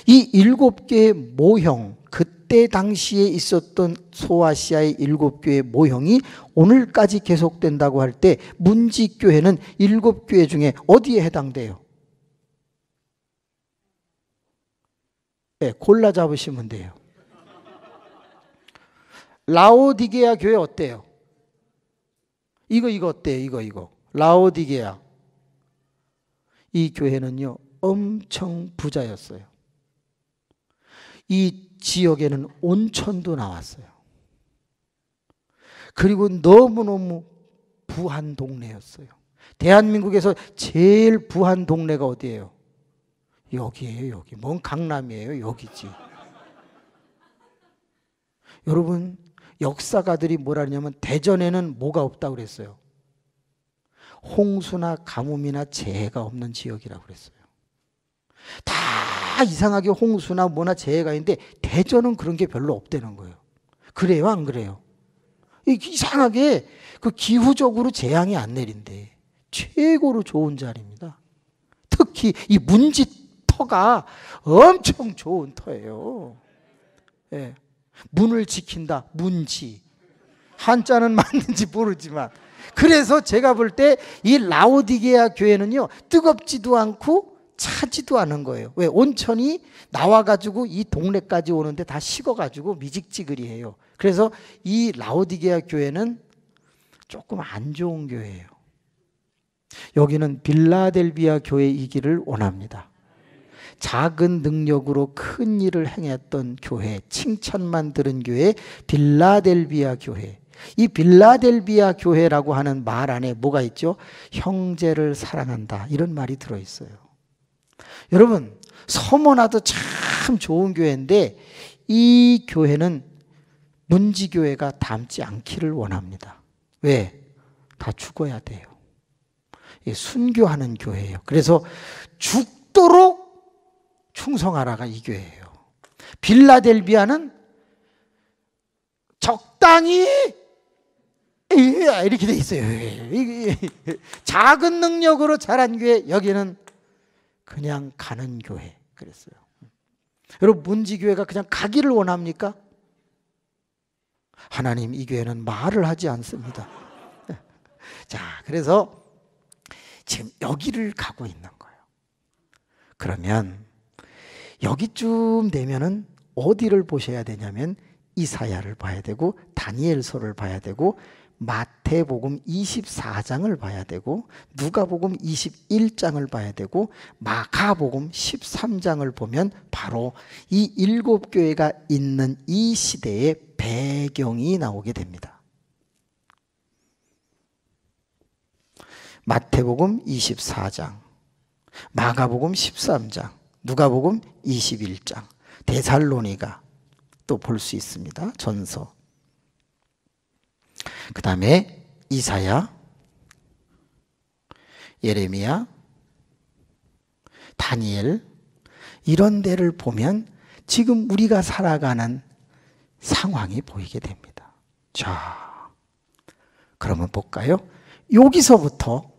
이 7개의 모형, 그때 당시에 있었던 소아시아의 7교회 모형이 오늘까지 계속된다고 할 때 문지교회는 7교회 중에 어디에 해당돼요? 네, 골라 잡으시면 돼요. 라오디게아 교회 어때요? 이거 어때요? 이거. 라오디게아. 이 교회는요, 엄청 부자였어요. 이 지역에는 온천도 나왔어요. 그리고 너무너무 부한 동네였어요. 대한민국에서 제일 부한 동네가 어디예요? 여기예요, 여기. 뭔 강남이에요, 여기지. 여러분, 역사가들이 뭐라 하냐면 대전에는 뭐가 없다고 그랬어요? 홍수나 가뭄이나 재해가 없는 지역이라고 그랬어요. 다 이상하게 홍수나 뭐나 재해가 있는데 대전은 그런 게 별로 없다는 거예요. 그래요, 안 그래요? 이상하게 그 기후적으로 재앙이 안 내린대. 최고로 좋은 자리입니다. 특히 이 문지터가 엄청 좋은 터예요. 예. 문을 지킨다, 문지. 한자는 맞는지 모르지만. 그래서 제가 볼 때 이 라오디게아 교회는요, 뜨겁지도 않고 차지도 않은 거예요. 왜? 온천이 나와가지고 이 동네까지 오는데 다 식어가지고 미직지글이에요. 그래서 이 라오디게아 교회는 조금 안 좋은 교회예요. 여기는 빌라델비아 교회이기를 원합니다. 작은 능력으로 큰 일을 행했던 교회, 칭찬만 들은 교회, 빌라델비아 교회. 이 빌라델비아 교회라고 하는 말 안에 뭐가 있죠? 형제를 사랑한다, 이런 말이 들어있어요. 여러분, 서머나도 참 좋은 교회인데 이 교회는 문지교회가 닮지 않기를 원합니다. 왜? 다 죽어야 돼요. 순교하는 교회예요. 그래서 죽도록 충성하라가 이 교회예요. 빌라델비아는 적당히 이렇게 돼 있어요. 작은 능력으로 자란 교회, 여기는 그냥 가는 교회. 그랬어요. 여러분, 문지교회가 그냥 가기를 원합니까? 하나님, 이 교회는 말을 하지 않습니다. 자, 그래서 지금 여기를 가고 있는 거예요. 그러면 여기쯤 되면은 어디를 보셔야 되냐면 이사야를 봐야 되고 다니엘서를 봐야 되고 마태복음 24장을 봐야 되고 누가복음 21장을 봐야 되고 마가복음 13장을 보면 바로 이 7교회가 있는 이 시대의 배경이 나오게 됩니다. 마태복음 24장, 마가복음 13장, 누가복음 21장, 데살로니가 또 볼 수 있습니다. 전서. 그 다음에 이사야, 예레미야, 다니엘, 이런 데를 보면 지금 우리가 살아가는 상황이 보이게 됩니다. 자, 그러면 볼까요? 여기서부터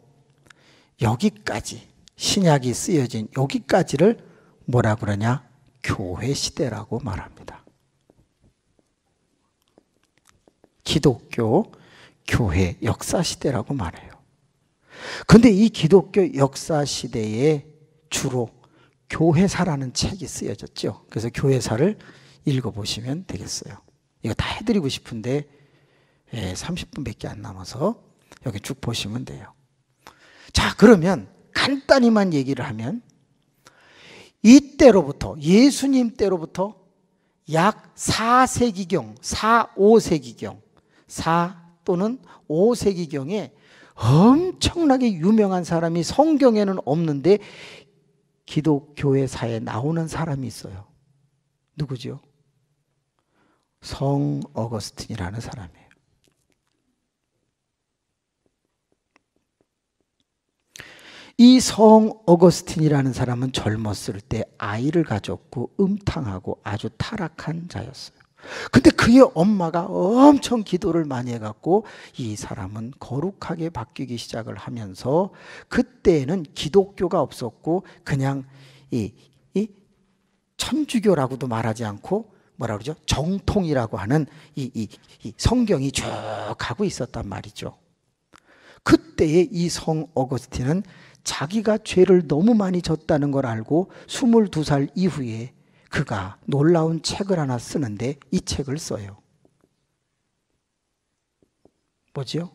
여기까지, 신약이 쓰여진 여기까지를 뭐라 그러냐? 교회 시대라고 말합니다. 기독교 교회 역사 시대라고 말해요. 그런데 이 기독교 역사 시대에 주로 교회사라는 책이 쓰여졌죠. 그래서 교회사를 읽어보시면 되겠어요. 이거 다 해드리고 싶은데 30분밖에 안 남아서 여기 쭉 보시면 돼요. 자, 그러면 간단히만 얘기를 하면 이때로부터, 예수님 때로부터 약 4세기경, 4, 5세기경, 4 또는 5세기경에 엄청나게 유명한 사람이 성경에는 없는데 기독교회사에 나오는 사람이 있어요. 누구죠? 성 어거스틴이라는 사람이에요. 이 성 어거스틴이라는 사람은 젊었을 때 아이를 가졌고 음탕하고 아주 타락한 자였어요. 근데 그의 엄마가 엄청 기도를 많이 해갖고 이 사람은 거룩하게 바뀌기 시작을 하면서, 그때는 기독교가 없었고 그냥 이 천주교라고도 말하지 않고 뭐라 그러죠? 정통이라고 하는 이 성경이 쭉 가고 있었단 말이죠. 그때의 이 성 어거스틴은 자기가 죄를 너무 많이 졌다는 걸 알고 22살 이후에 그가 놀라운 책을 하나 쓰는데 이 책을 써요. 뭐죠?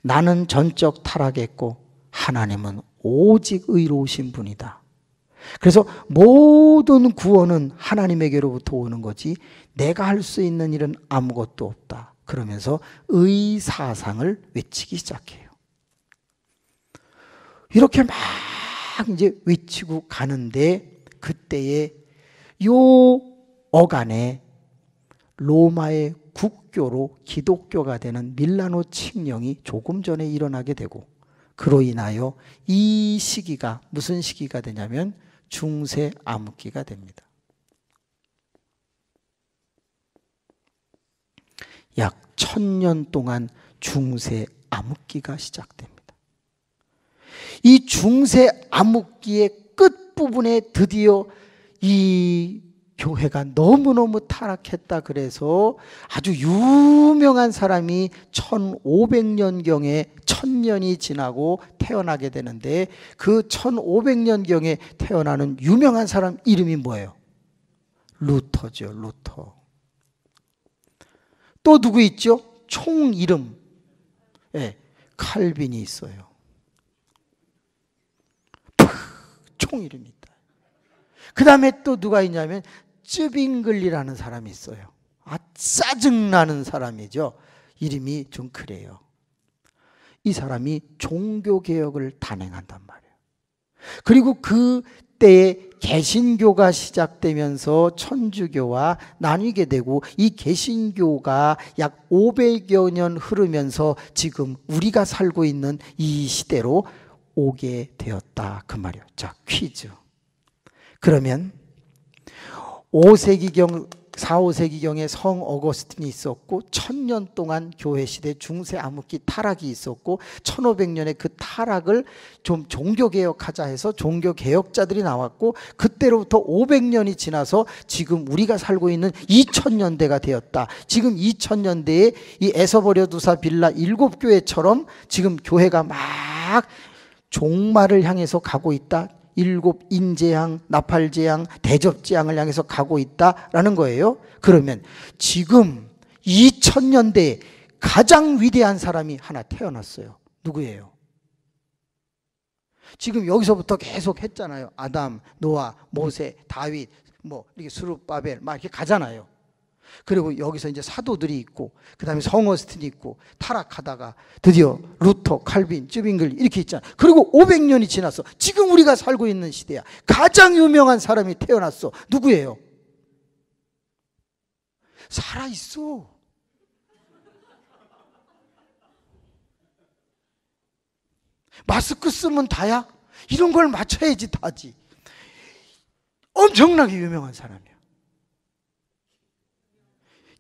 나는 전적 타락했고 하나님은 오직 의로우신 분이다. 그래서 모든 구원은 하나님에게로부터 오는 거지 내가 할 수 있는 일은 아무것도 없다. 그러면서 의사상을 외치기 시작해요. 이렇게 막 이제 외치고 가는데 그때에 요 어간에 로마의 국교로 기독교가 되는 밀라노 칙령이 조금 전에 일어나게 되고, 그로 인하여 이 시기가 무슨 시기가 되냐면 중세 암흑기가 됩니다. 약 1000년 동안 중세 암흑기가 시작됩니다. 이 중세 암흑기의 끝부분에 드디어 이 교회가 너무너무 타락했다 그래서 아주 유명한 사람이 1500년경에 1000년이 지나고 태어나게 되는데, 그 1500년경에 태어나는 유명한 사람 이름이 뭐예요? 루터죠. 루터. 또 누구 있죠? 총 이름, 칼빈이 있어요. 총 이름이 있다. 그 다음에 또 누가 있냐면 쯔빙글리라는 사람이 있어요. 짜증나는 사람이죠. 이름이 좀 그래요. 이 사람이 종교개혁을 단행한단 말이에요. 그리고 그때에 개신교가 시작되면서 천주교와 나뉘게 되고, 이 개신교가 약 500여 년 흐르면서 지금 우리가 살고 있는 이 시대로 오게 되었다 그 말이에요. 자, 퀴즈. 그러면 5세기경, 4, 5세기경에 성 어거스틴이 있었고 1000년 동안 교회시대 중세 암흑기 타락이 있었고 1500년에 그 타락을 좀 종교개혁하자 해서 종교개혁자들이 나왔고, 그때로부터 500년이 지나서 지금 우리가 살고 있는 2000년대가 되었다. 지금 2000년대에 이 에서버려두사 빌라 7교회처럼 지금 교회가 막 종말을 향해서 가고 있다. 7 인재양, 나팔재양, 대접재양을 향해서 가고 있다라는 거예요. 그러면 지금 2000년대에 가장 위대한 사람이 하나 태어났어요. 누구예요? 지금 여기서부터 계속 했잖아요. 아담, 노아, 모세, 다윗, 뭐 이렇게 스룹바벨 막 이렇게 가잖아요. 그리고 여기서 이제 사도들이 있고, 그 다음에 성 어거스틴이 있고, 타락하다가 드디어 루터, 칼빈, 쯔빙글 이렇게 있잖아요. 그리고 500년이 지났어. 지금 우리가 살고 있는 시대야. 가장 유명한 사람이 태어났어. 누구예요? 살아있어. 마스크 쓰면 다야? 이런 걸 맞춰야지 다지. 엄청나게 유명한 사람이야.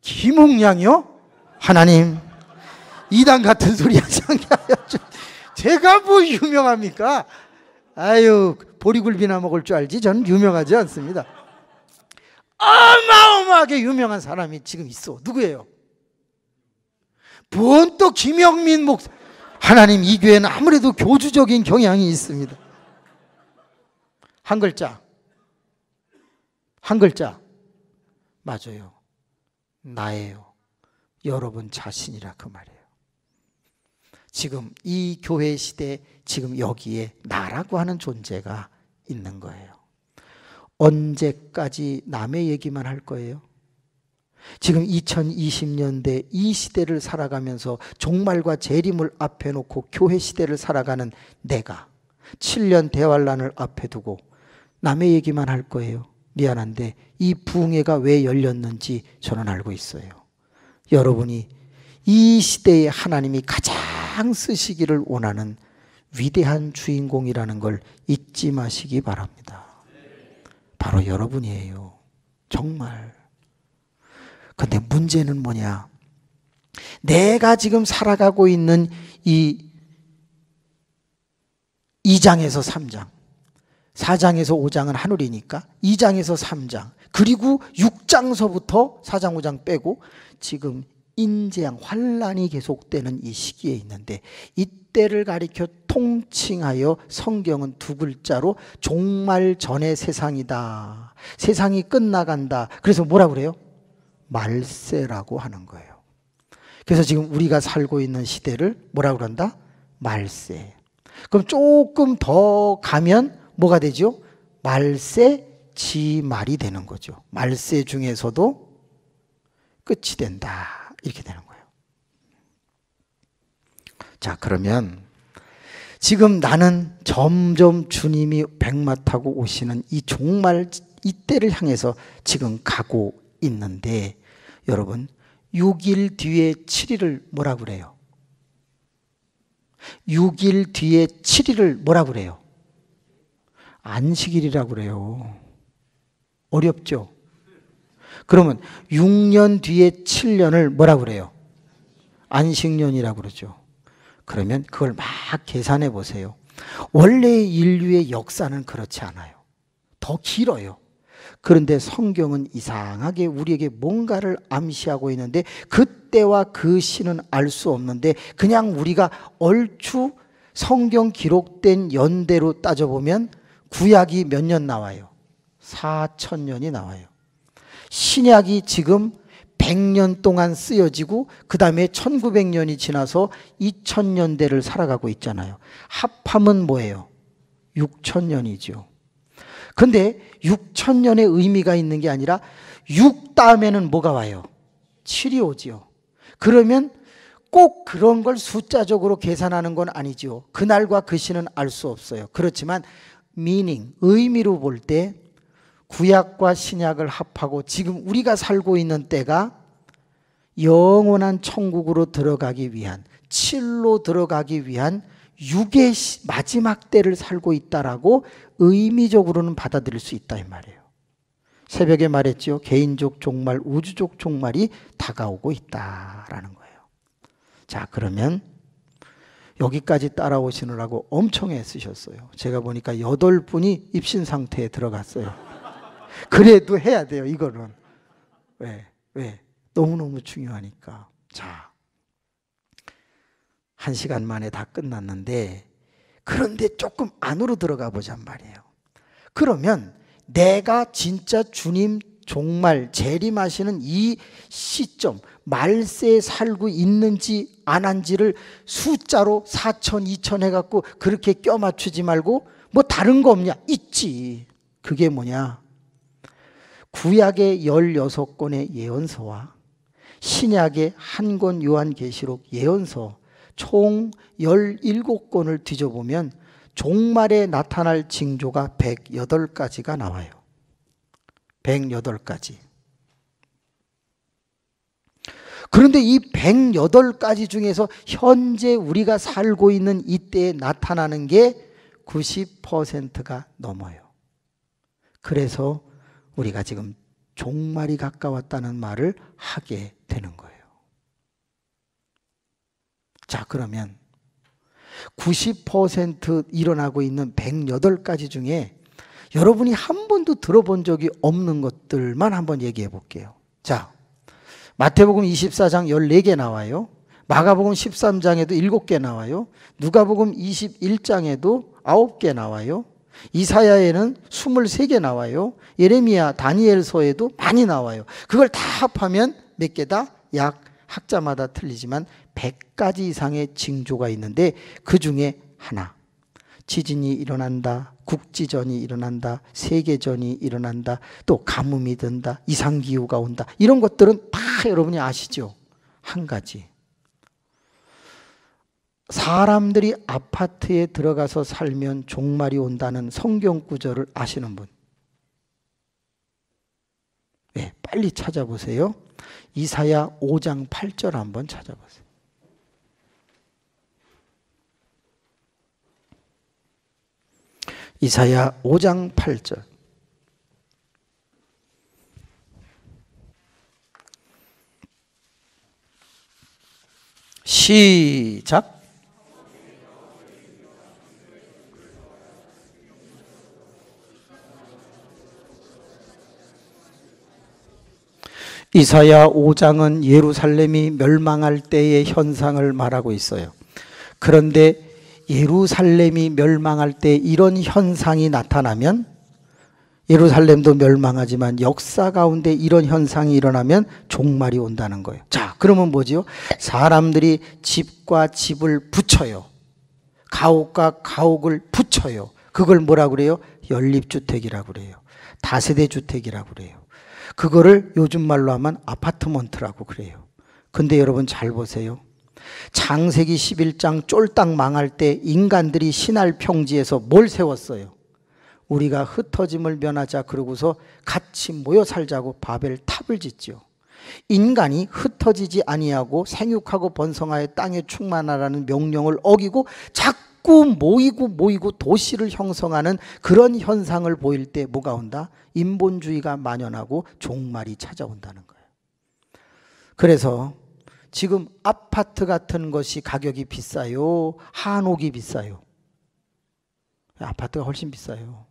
김홍량이요? 하나님, 이단 같은 소리 하지 않게 하여 주. 제가 뭐 유명합니까? 아유, 보리굴비나 먹을 줄 알지 저는 유명하지 않습니다. 어마어마하게 유명한 사람이 지금 있어. 누구예요? 뭔 또 김영민 목사. 하나님, 이 교회는 아무래도 교주적인 경향이 있습니다. 한 글자. 한 글자. 맞아요. 나예요. 여러분 자신이라 그 말이에요. 지금 이 교회 시대 지금 여기에 나라고 하는 존재가 있는 거예요. 언제까지 남의 얘기만 할 거예요? 지금 2020년대 이 시대를 살아가면서 종말과 재림을 앞에 놓고 교회 시대를 살아가는 내가 7년 대환란을 앞에 두고 남의 얘기만 할 거예요. 미안한데 이 부흥회가 왜 열렸는지 저는 알고 있어요. 여러분이 이 시대에 하나님이 가장 쓰시기를 원하는 위대한 주인공이라는 걸 잊지 마시기 바랍니다. 바로 여러분이에요. 정말. 근데 문제는 뭐냐? 내가 지금 살아가고 있는 이 2장에서 3장, 4장에서 5장은 하늘이니까 2장에서 3장, 그리고 6장서부터 4장, 5장 빼고 지금 인재양, 환란이 계속되는 이 시기에 있는데 이때를 가리켜 통칭하여 성경은 두 글자로 종말 전의 세상이다. 세상이 끝나간다. 그래서 뭐라 그래요? 말세라고 하는 거예요. 그래서 지금 우리가 살고 있는 시대를 뭐라 그런다? 말세. 그럼 조금 더 가면 뭐가 되죠? 말세 지말이 되는 거죠. 말세 중에서도 끝이 된다. 이렇게 되는 거예요. 자, 그러면 지금 나는 점점 주님이 백마 타고 오시는 이 종말 이때를 향해서 지금 가고 있는데 여러분 6일 뒤에 7일을 뭐라 그래요? 6일 뒤에 7일을 뭐라 그래요? 안식일이라고 그래요. 어렵죠? 그러면 6년 뒤에 7년을 뭐라 그래요? 안식년이라고 그러죠. 그러면 그걸 막 계산해 보세요. 원래 인류의 역사는 그렇지 않아요. 더 길어요. 그런데 성경은 이상하게 우리에게 뭔가를 암시하고 있는데 그때와 그 시는 알 수 없는데 그냥 우리가 얼추 성경 기록된 연대로 따져보면 구약이 몇 년 나와요? 4,000년이 나와요. 신약이 지금 100년 동안 쓰여지고 그 다음에 1900년이 지나서 2000년대를 살아가고 있잖아요. 합하면 뭐예요? 6000년이죠. 근데 6000년의 의미가 있는 게 아니라 6 다음에는 뭐가 와요? 7이 오지요. 그러면 꼭 그런 걸 숫자적으로 계산하는 건 아니죠. 그날과 그 시는 알 수 없어요. 그렇지만 meaning, 의미로 볼 때 구약과 신약을 합하고 지금 우리가 살고 있는 때가 영원한 천국으로 들어가기 위한 7로 들어가기 위한 6의 마지막 때를 살고 있다라고 의미적으로는 받아들일 수 있다 이 말이에요. 새벽에 말했죠. 개인적 종말, 우주적 종말이 다가오고 있다라는 거예요. 자, 그러면 여기까지 따라오시느라고 엄청 애쓰셨어요. 제가 보니까 8분이 입신 상태에 들어갔어요. 그래도 해야 돼요, 이거는. 왜? 너무너무 중요하니까. 자, 1시간 만에 다 끝났는데 그런데 조금 안으로 들어가 보잔 말이에요. 그러면 내가 진짜 주님 종말 재림하시는 이 시점 말세에 살고 있는지 안 한지를 숫자로 4,000, 2,000 해갖고 그렇게 껴맞추지 말고 뭐 다른 거 없냐? 있지. 그게 뭐냐? 구약의 16권의 예언서와 신약의 한 권 요한계시록 예언서 총 17권을 뒤져보면 종말에 나타날 징조가 108가지가 나와요. 108가지. 그런데 이 108가지 중에서 현재 우리가 살고 있는 이때에 나타나는 게 90%가 넘어요. 그래서 우리가 지금 종말이 가까웠다는 말을 하게 되는 거예요. 자, 그러면 90% 일어나고 있는 108가지 중에 여러분이 한 번도 들어본 적이 없는 것들만 한번 얘기해 볼게요. 자, 마태복음 24장 14개 나와요. 마가복음 13장에도 7개 나와요. 누가복음 21장에도 9개 나와요. 이사야에는 23개 나와요. 예레미야, 다니엘서에도 많이 나와요. 그걸 다 합하면 몇 개다? 약 학자마다 틀리지만 100가지 이상의 징조가 있는데 그 중에 하나, 지진이 일어난다, 국지전이 일어난다, 세계전이 일어난다, 또 가뭄이 든다, 이상기후가 온다, 이런 것들은 다 여러분이 아시죠? 한 가지, 사람들이 아파트에 들어가서 살면 종말이 온다는 성경 구절을 아시는 분? 네, 빨리 찾아보세요. 이사야 5장 8절 한번 찾아보세요. 이사야 5장 8절. 시작. 이사야 5장은 예루살렘이 멸망할 때의 현상을 말하고 있어요. 그런데 예루살렘이 멸망할 때 이런 현상이 나타나면, 예루살렘도 멸망하지만 역사 가운데 이런 현상이 일어나면 종말이 온다는 거예요. 자, 그러면 뭐지요? 사람들이 집과 집을 붙여요. 가옥과 가옥을 붙여요. 그걸 뭐라고 그래요? 연립주택이라고 그래요. 다세대 주택이라고 그래요. 그거를 요즘 말로 하면 아파트먼트라고 그래요. 근데 여러분 잘 보세요. 창세기 11장 쫄딱 망할 때 인간들이 신할 평지에서 뭘 세웠어요? 우리가 흩어짐을 면하자 그러고서 같이 모여 살자고 바벨 탑을 짓죠. 인간이 흩어지지 아니하고 생육하고 번성하여 땅에 충만하라는 명령을 어기고 자꾸 모이고 도시를 형성하는 그런 현상을 보일 때 뭐가 온다? 인본주의가 만연하고 종말이 찾아온다는 거예요. 그래서 지금 아파트 같은 것이 가격이 비싸요? 한옥이 비싸요? 아파트가 훨씬 비싸요.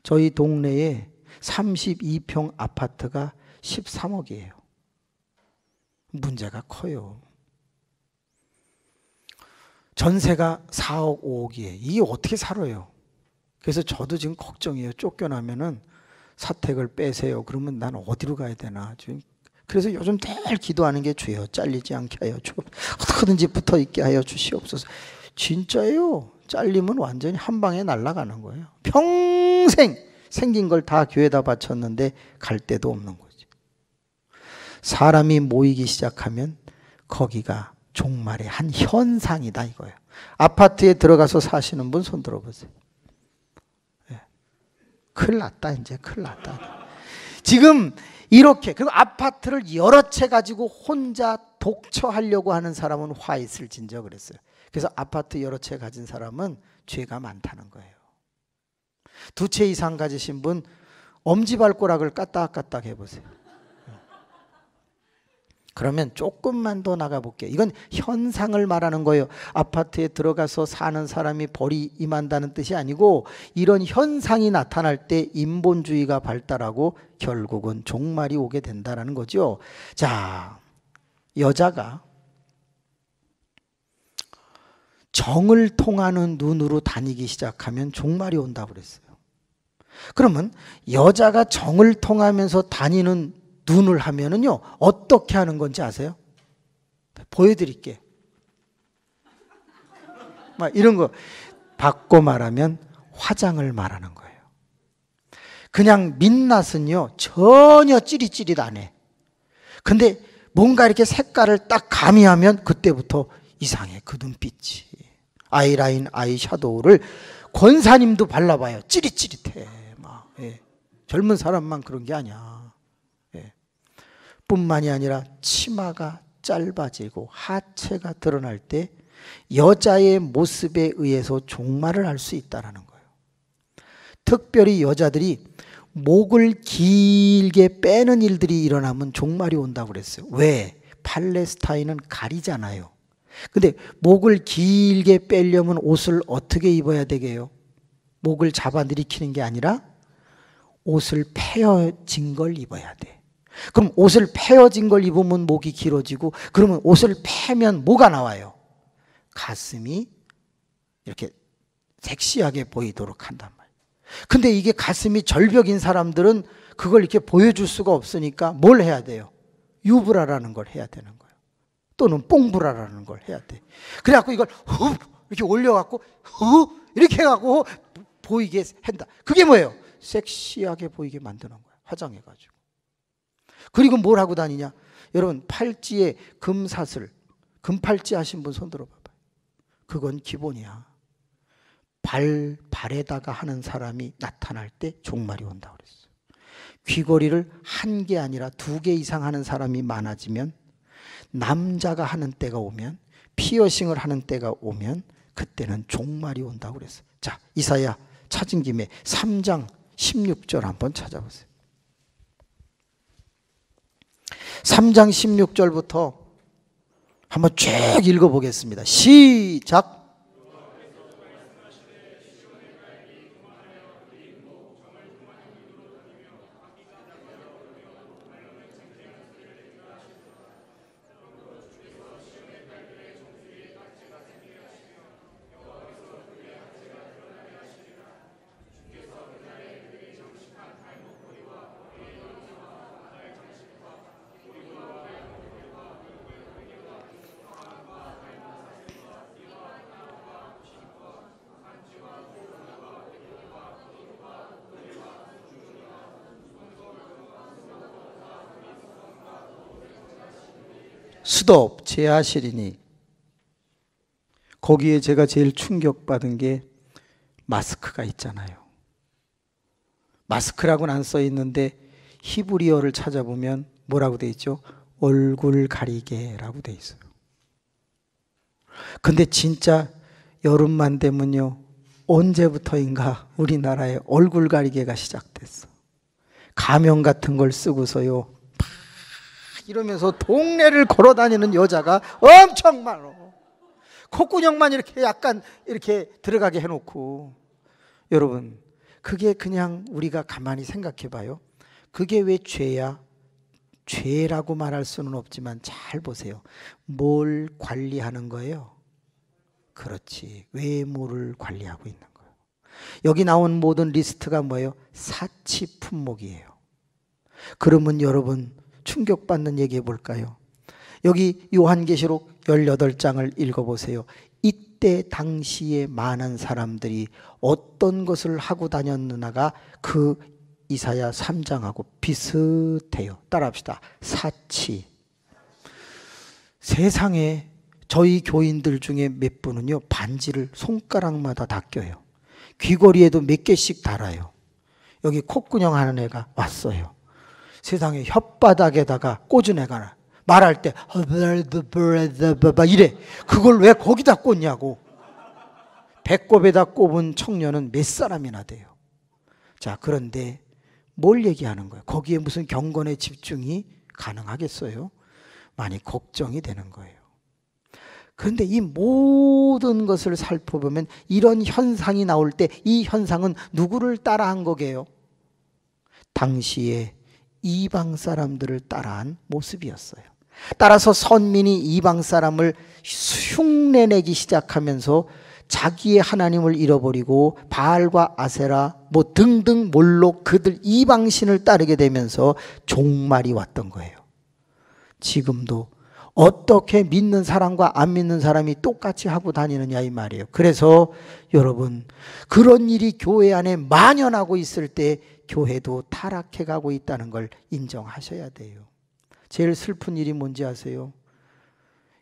저희 동네에 32평 아파트가 13억이에요. 문제가 커요. 전세가 4억, 5억이에요. 이게 어떻게 살아요? 그래서 저도 지금 걱정이에요. 쫓겨나면은 사택을 빼세요. 그러면 난 어디로 가야 되나. 지금 그래서 요즘 늘 기도하는 게 주여 잘리지 않게 하여 어떻게든지 붙어 있게 하여 주시옵소서. 진짜예요. 잘리면 완전히 한 방에 날아가는 거예요. 평생 생긴 걸 다 교회에다 바쳤는데 갈 데도 없는 거죠. 사람이 모이기 시작하면 거기가 종말의 한 현상이다 이거예요. 아파트에 들어가서 사시는 분 손 들어보세요. 네. 큰일 났다. 이제 큰일 났다. 지금 이렇게, 그리고 아파트를 여러 채 가지고 혼자 독처하려고 하는 사람은 화 있을 진저 그랬어요. 그래서 아파트 여러 채 가진 사람은 죄가 많다는 거예요. 2채 이상 가지신 분 엄지발가락을 까딱까딱 해보세요. 그러면 조금만 더 나가볼게요. 이건 현상을 말하는 거예요. 아파트에 들어가서 사는 사람이 벌이 임한다는 뜻이 아니고 이런 현상이 나타날 때 인본주의가 발달하고 결국은 종말이 오게 된다는 거죠. 자, 여자가 정을 통하는 눈으로 다니기 시작하면 종말이 온다고 그랬어요. 그러면 여자가 정을 통하면서 다니는 눈을 하면은요, 어떻게 하는 건지 아세요? 보여드릴게요. 막 이런 거 바꿔 말하면 화장을 말하는 거예요. 그냥 민낯은요 전혀 찌릿찌릿 안 해. 근데 뭔가 이렇게 색깔을 딱 가미하면 그때부터 이상해. 그 눈빛이. 아이라인, 아이샤도우를 권사님도 발라봐요. 찌릿찌릿해. 막, 예. 젊은 사람만 그런 게 아니야. 뿐만이 아니라 치마가 짧아지고 하체가 드러날 때 여자의 모습에 의해서 종말을 알 수 있다는 거예요. 특별히 여자들이 목을 길게 빼는 일들이 일어나면 종말이 온다고 그랬어요. 왜? 팔레스타인은 가리잖아요. 근데 목을 길게 빼려면 옷을 어떻게 입어야 되게요? 목을 잡아 들이키는 게 아니라 옷을 패여진 걸 입어야 돼. 그럼 옷을 패여진 걸 입으면 목이 길어지고, 그러면 옷을 패면 뭐가 나와요? 가슴이 이렇게 섹시하게 보이도록 한단 말이에요. 근데 이게 가슴이 절벽인 사람들은 그걸 이렇게 보여줄 수가 없으니까 뭘 해야 돼요? 유브라라는 걸 해야 되는 거예요. 또는 뽕브라라는 걸 해야 돼. 그래갖고 이걸 후 이렇게 올려갖고 후 이렇게 해갖고 보이게 한다. 그게 뭐예요? 섹시하게 보이게 만드는 거야. 화장해가지고. 그리고 뭘 하고 다니냐? 여러분 팔찌에 금사슬, 금팔찌 하신 분 손 들어봐봐요. 그건 기본이야. 발에다가 하는 사람이 나타날 때 종말이 온다고 그랬어요. 귀걸이를 1개 아니라 2개 이상 하는 사람이 많아지면, 남자가 하는 때가 오면, 피어싱을 하는 때가 오면 그때는 종말이 온다고 그랬어요. 자, 이사야 찾은 김에 3장 16절 한번 찾아보세요. 3장 16절부터 한번 쭉 읽어보겠습니다. 시작. 수도 제하시리니. 거기에 제가 제일 충격받은 게 마스크가 있잖아요. 마스크라고는 안 써 있는데 히브리어를 찾아보면 뭐라고 돼 있죠? 얼굴 가리개라고 돼 있어요. 근데 진짜 여름만 되면요, 언제부터인가 우리나라에 얼굴 가리개가 시작됐어. 가면 같은 걸 쓰고서요 이러면서 동네를 걸어 다니는 여자가 엄청 많어. 콧구녕만 이렇게 약간 이렇게 들어가게 해놓고. 여러분, 그게 그냥 우리가 가만히 생각해 봐요. 그게 왜 죄야? 죄라고 말할 수는 없지만 잘 보세요. 뭘 관리하는 거예요? 그렇지, 외모를 관리하고 있는 거예요. 여기 나온 모든 리스트가 뭐예요? 사치 품목이에요. 그러면 여러분 충격받는 얘기 해볼까요? 여기 요한계시록 18장을 읽어보세요. 이때 당시에 많은 사람들이 어떤 것을 하고 다녔느냐가 그 이사야 3장하고 비슷해요. 따라합시다. 사치. 세상에 저희 교인들 중에 몇 분은요 반지를 손가락마다 다 껴요. 귀걸이에도 몇 개씩 달아요. 여기 콧구녕 하는 애가 왔어요. 세상에 혓바닥에다가 꽂은 애가 말할 때 이래. 그걸 왜 거기다 꽂냐고. 배꼽에다 꼽은 청년은 몇 사람이나 돼요. 자, 그런데 뭘 얘기하는 거예요? 거기에 무슨 경건의 집중이 가능하겠어요? 많이 걱정이 되는 거예요. 그런데 이 모든 것을 살펴보면 이런 현상이 나올 때 이 현상은 누구를 따라한 거게요? 당시에 이방 사람들을 따라한 모습이었어요. 따라서 선민이 이방 사람을 흉내내기 시작하면서 자기의 하나님을 잃어버리고 바알과 아세라 뭐 등등 몰록 그들 이방신을 따르게 되면서 종말이 왔던 거예요. 지금도 어떻게 믿는 사람과 안 믿는 사람이 똑같이 하고 다니느냐 이 말이에요. 그래서 여러분, 그런 일이 교회 안에 만연하고 있을 때 교회도 타락해 가고 있다는 걸 인정하셔야 돼요. 제일 슬픈 일이 뭔지 아세요?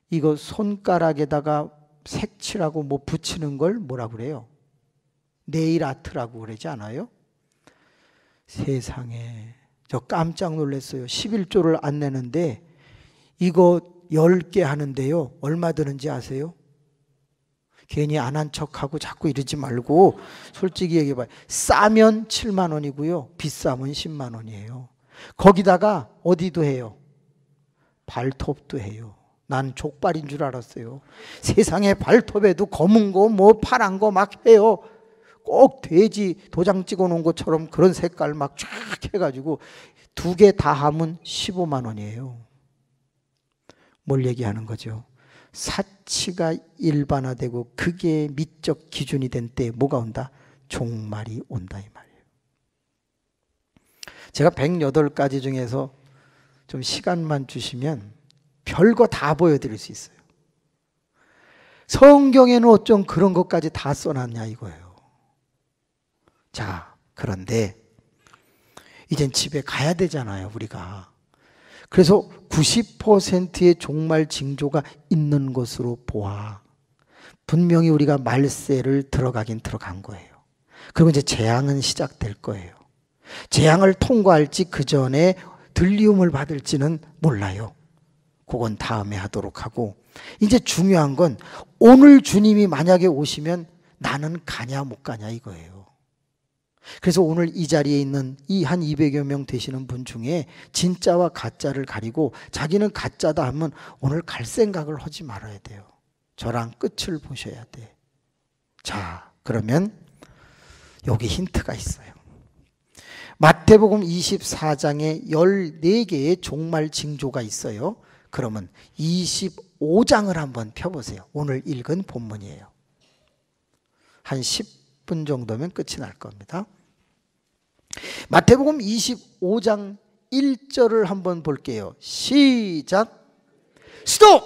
이거 손가락에다가 색칠하고 뭐 붙이는 걸 뭐라 그래요? 네일 아트라고 그러지 않아요? 세상에, 저 깜짝 놀랐어요. 11조를 안 내는데 이거 10개 하는데요 얼마 드는지 아세요? 괜히 안 한 척하고 자꾸 이러지 말고 솔직히 얘기해봐요. 싸면 7만 원이고요 비싸면 10만 원이에요. 거기다가 어디도 해요? 발톱도 해요. 난 족발인 줄 알았어요. 세상에 발톱에도 검은 거 뭐 파란 거 막 해요. 꼭 돼지 도장 찍어 놓은 것처럼 그런 색깔 막 쫙 해가지고 2개 다 하면 15만 원이에요. 뭘 얘기하는 거죠? 사치가 일반화되고 그게 미적 기준이 된 때 뭐가 온다? 종말이 온다 이 말이에요. 제가 108가지 중에서 좀 시간만 주시면 별거 다 보여드릴 수 있어요. 성경에는 어쩜 그런 것까지 다 써놨냐 이거예요. 자, 그런데 이젠 집에 가야 되잖아요, 우리가. 그래서 90%의 종말 징조가 있는 것으로 보아 분명히 우리가 말세를 들어가긴 들어간 거예요. 그리고 이제 재앙은 시작될 거예요. 재앙을 통과할지 그 전에 들리움을 받을지는 몰라요. 그건 다음에 하도록 하고, 이제 중요한 건 오늘 주님이 만약에 오시면 나는 가냐 못 가냐 이거예요. 그래서 오늘 이 자리에 있는 이 한 200여 명 되시는 분 중에 진짜와 가짜를 가리고 자기는 가짜다 하면 오늘 갈 생각을 하지 말아야 돼요. 저랑 끝을 보셔야 돼. 자, 그러면 여기 힌트가 있어요. 마태복음 24장에 14개의 종말 징조가 있어요. 그러면 25장을 한번 펴보세요. 오늘 읽은 본문이에요. 한 10분 정도면 끝이 날 겁니다. 마태복음 25장 1절을 한번 볼게요. 시작. 스톱!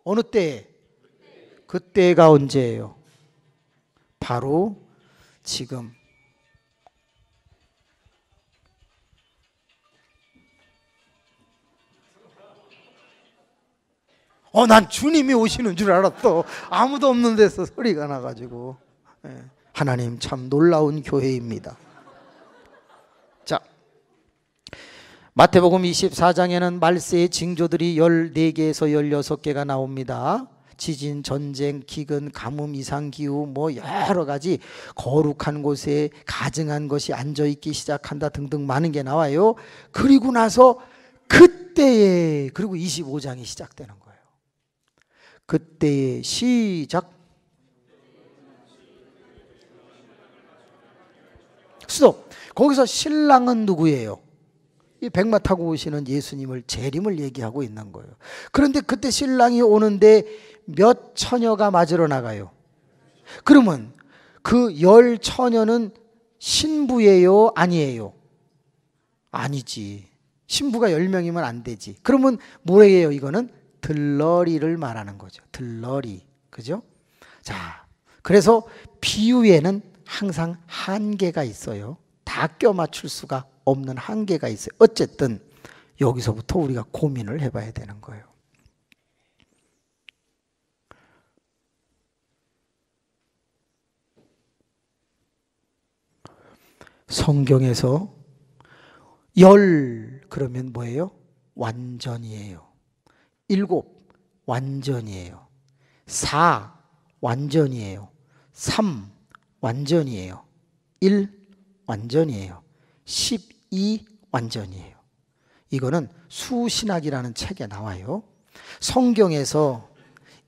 어느 때? 그때가 언제예요? 바로 지금. 난 주님이 오시는 줄 알았어. 아무도 없는 데서 소리가 나가지고. 하나님 참 놀라운 교회입니다. 자, 마태복음 24장에는 말세의 징조들이 14개에서 16개가 나옵니다. 지진, 전쟁, 기근, 가뭄, 이상기후 뭐 여러 가지 거룩한 곳에 가증한 것이 앉아있기 시작한다 등등 많은 게 나와요. 그리고 나서 그때에, 그리고 25장이 시작되는 거예요. 그때의 시작. 스톱. 거기서 신랑은 누구예요? 이 백마 타고 오시는 예수님을, 재림을 얘기하고 있는 거예요. 그런데 그때 신랑이 오는데 몇 처녀가 맞으러 나가요? 그러면 그 10처녀는 신부예요? 아니에요? 아니지. 신부가 10명이면 안 되지. 그러면 뭐예요? 이거는 들러리를 말하는 거죠. 들러리. 그죠? 자, 그래서 비유에는 항상 한계가 있어요. 다 껴맞출 수가 없는 한계가 있어요. 어쨌든 여기서부터 우리가 고민을 해봐야 되는 거예요. 성경에서 10 그러면 뭐예요? 완전이에요. 7 완전이에요. 4 완전이에요. 3 완전이에요. 1 완전이에요. 12 완전이에요. 이거는 수신학이라는 책에 나와요. 성경에서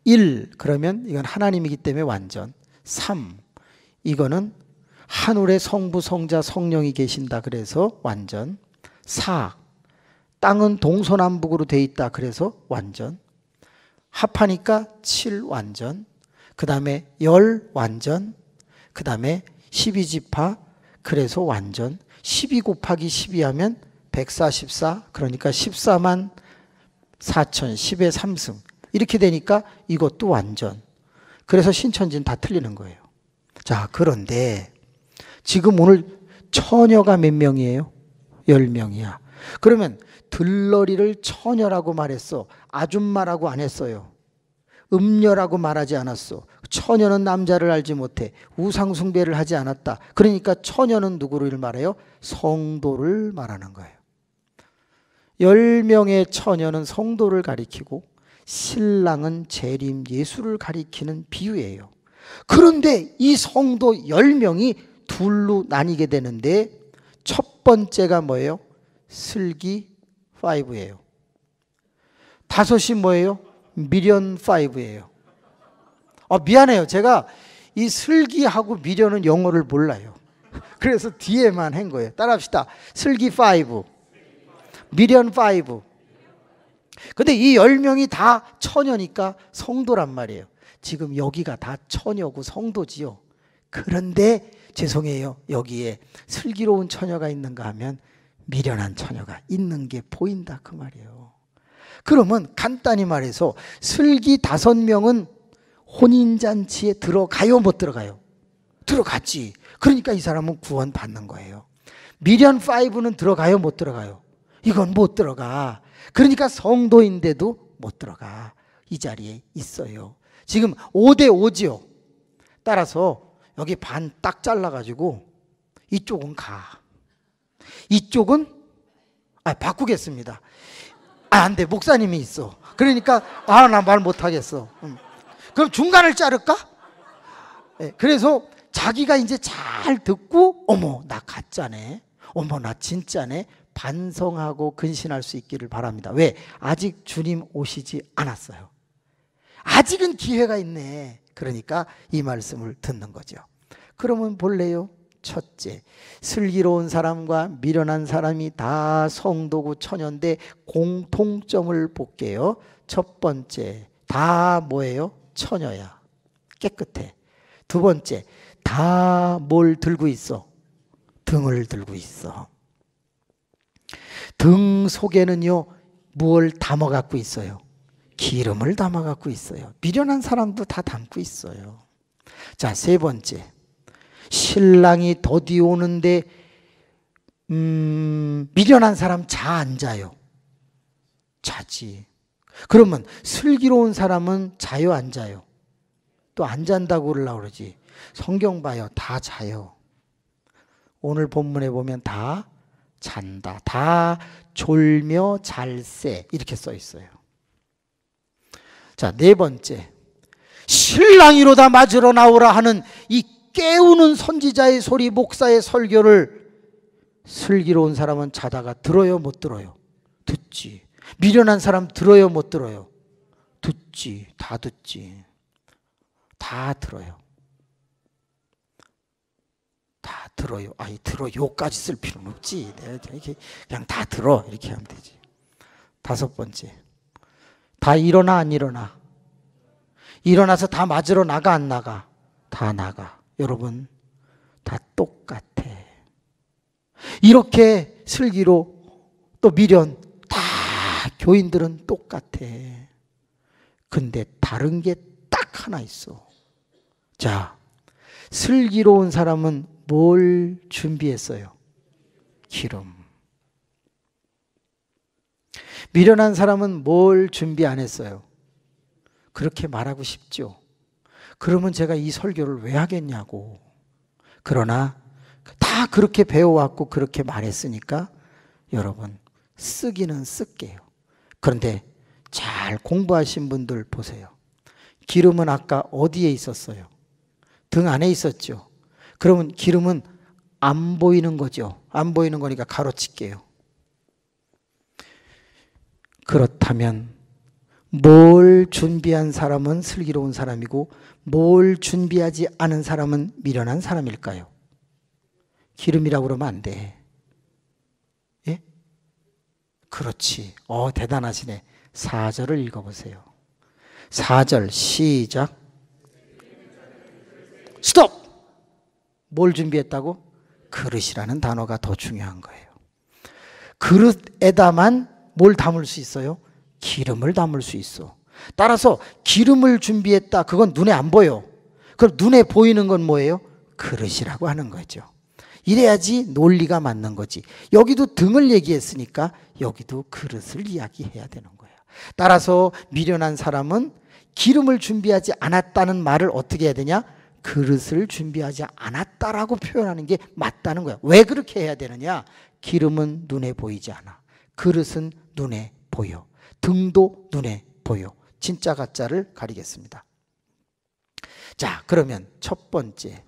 1 그러면 이건 하나님이기 때문에 완전. 3 이거는 하늘에 성부, 성자, 성령이 계신다 그래서 완전. 4 땅은 동서남북으로 돼 있다 그래서 완전. 합하니까 7 완전. 그 다음에 10 완전. 그 다음에 12지파 그래서 완전. 12 곱하기 12 하면 144 그러니까 14만 4천 10의 3승 이렇게 되니까 이것도 완전. 그래서 신천지는 다 틀리는 거예요. 자, 그런데 지금 오늘 처녀가 몇 명이에요? 10명이야. 그러면 들러리를 처녀라고 말했어? 아줌마라고 안 했어요? 음녀라고 말하지 않았어? 처녀는 남자를 알지 못해 우상 숭배를 하지 않았다. 그러니까 처녀는 누구를 말해요? 성도를 말하는 거예요. 10명의 처녀는 성도를 가리키고 신랑은 재림 예수를 가리키는 비유예요. 그런데 이 성도 10명이 둘로 나뉘게 되는데 첫 번째가 뭐예요? 슬기 5예요. 5이 뭐예요? 미련 5예요. 미안해요. 제가 이 슬기하고 미련은 영어를 몰라요. 그래서 뒤에만 한 거예요. 따라합시다. 슬기 5, 미련 5. 근데 이 10명이 다 처녀니까 성도란 말이에요. 지금 여기가 다 처녀고 성도지요. 그런데 죄송해요. 여기에 슬기로운 처녀가 있는가 하면 미련한 처녀가 있는 게 보인다 그 말이에요. 그러면 간단히 말해서 슬기 5명은 혼인잔치에 들어가요, 못 들어가요? 들어갔지. 그러니까 이 사람은 구원 받는 거예요. 미련 5는 들어가요, 못 들어가요? 이건 못 들어가. 그러니까 성도인데도 못 들어가. 이 자리에 있어요. 지금 5대 5지요. 따라서 여기 반 딱 잘라가지고 이쪽은 가. 이쪽은 바꾸겠습니다. 안 돼. 목사님이 있어. 그러니까 나 말 못하겠어. 그럼 중간을 자를까? 네, 그래서 자기가 이제 잘 듣고 어머 나 가짜네. 어머 나 진짜네. 반성하고 근신할 수 있기를 바랍니다. 왜? 아직 주님 오시지 않았어요. 아직은 기회가 있네. 그러니까 이 말씀을 듣는 거죠. 그러면 볼래요? 첫째, 슬기로운 사람과 미련한 사람이 다 성도고 처녀인데 공통점을 볼게요. 첫 번째, 다 뭐예요? 처녀야. 깨끗해. 두 번째, 다 뭘 들고 있어? 등을 들고 있어. 등 속에는요, 무엇을 담아 갖고 있어요? 기름을 담아 갖고 있어요. 미련한 사람도 다 담고 있어요. 자, 세 번째, 신랑이 더디 오는데 미련한 사람 자 안 자요? 자지. 그러면 슬기로운 사람은 자요 안 자요? 또 안 잔다고 그러지. 성경 봐요. 다 자요. 오늘 본문에 보면 다 잔다. 다 졸며 잘세 이렇게 써 있어요. 자, 네 번째, 신랑이로다 맞으러 나오라 하는 이 깨우는 선지자의 소리, 목사의 설교를 슬기로운 사람은 자다가 들어요, 못 들어요? 듣지. 미련한 사람 들어요, 못 들어요? 듣지. 다 듣지. 다 들어요. 다 들어요. 들어요까지 쓸 필요는 없지. 그냥 다 들어 이렇게 하면 되지. 다섯 번째, 다 일어나 안 일어나? 일어나서 다 맞으러 나가 안 나가? 다 나가. 여러분 다 똑같아. 이렇게 슬기로 또 미련 다 교인들은 똑같아. 근데 다른 게 딱 하나 있어. 자, 슬기로운 사람은 뭘 준비했어요? 기름. 미련한 사람은 뭘 준비 안 했어요? 그렇게 말하고 싶죠. 그러면 제가 이 설교를 왜 하겠냐고. 그러나 다 그렇게 배워왔고 그렇게 말했으니까 여러분 쓰기는 쓸게요. 그런데 잘 공부하신 분들 보세요. 기름은 아까 어디에 있었어요? 등 안에 있었죠. 그러면 기름은 안 보이는 거죠. 안 보이는 거니까 가로칠게요. 그렇다면 뭘 준비한 사람은 슬기로운 사람이고 뭘 준비하지 않은 사람은 미련한 사람일까요? 기름이라고 그러면 안 돼. 예? 그렇지. 대단하시네. 4절을 읽어보세요. 4절 시작. 스톱! 뭘 준비했다고? 그릇이라는 단어가 더 중요한 거예요. 그릇에다만 뭘 담을 수 있어요? 기름을 담을 수 있어. 따라서 기름을 준비했다. 그건 눈에 안 보여. 그럼 눈에 보이는 건 뭐예요? 그릇이라고 하는 거죠. 이래야지 논리가 맞는 거지. 여기도 등을 얘기했으니까 여기도 그릇을 이야기해야 되는 거야. 따라서 미련한 사람은 기름을 준비하지 않았다는 말을 어떻게 해야 되냐? 그릇을 준비하지 않았다라고 표현하는 게 맞다는 거야. 왜 그렇게 해야 되느냐? 기름은 눈에 보이지 않아. 그릇은 눈에 보여. 등도 눈에 보여. 진짜 가짜를 가리겠습니다. 자, 그러면 첫 번째,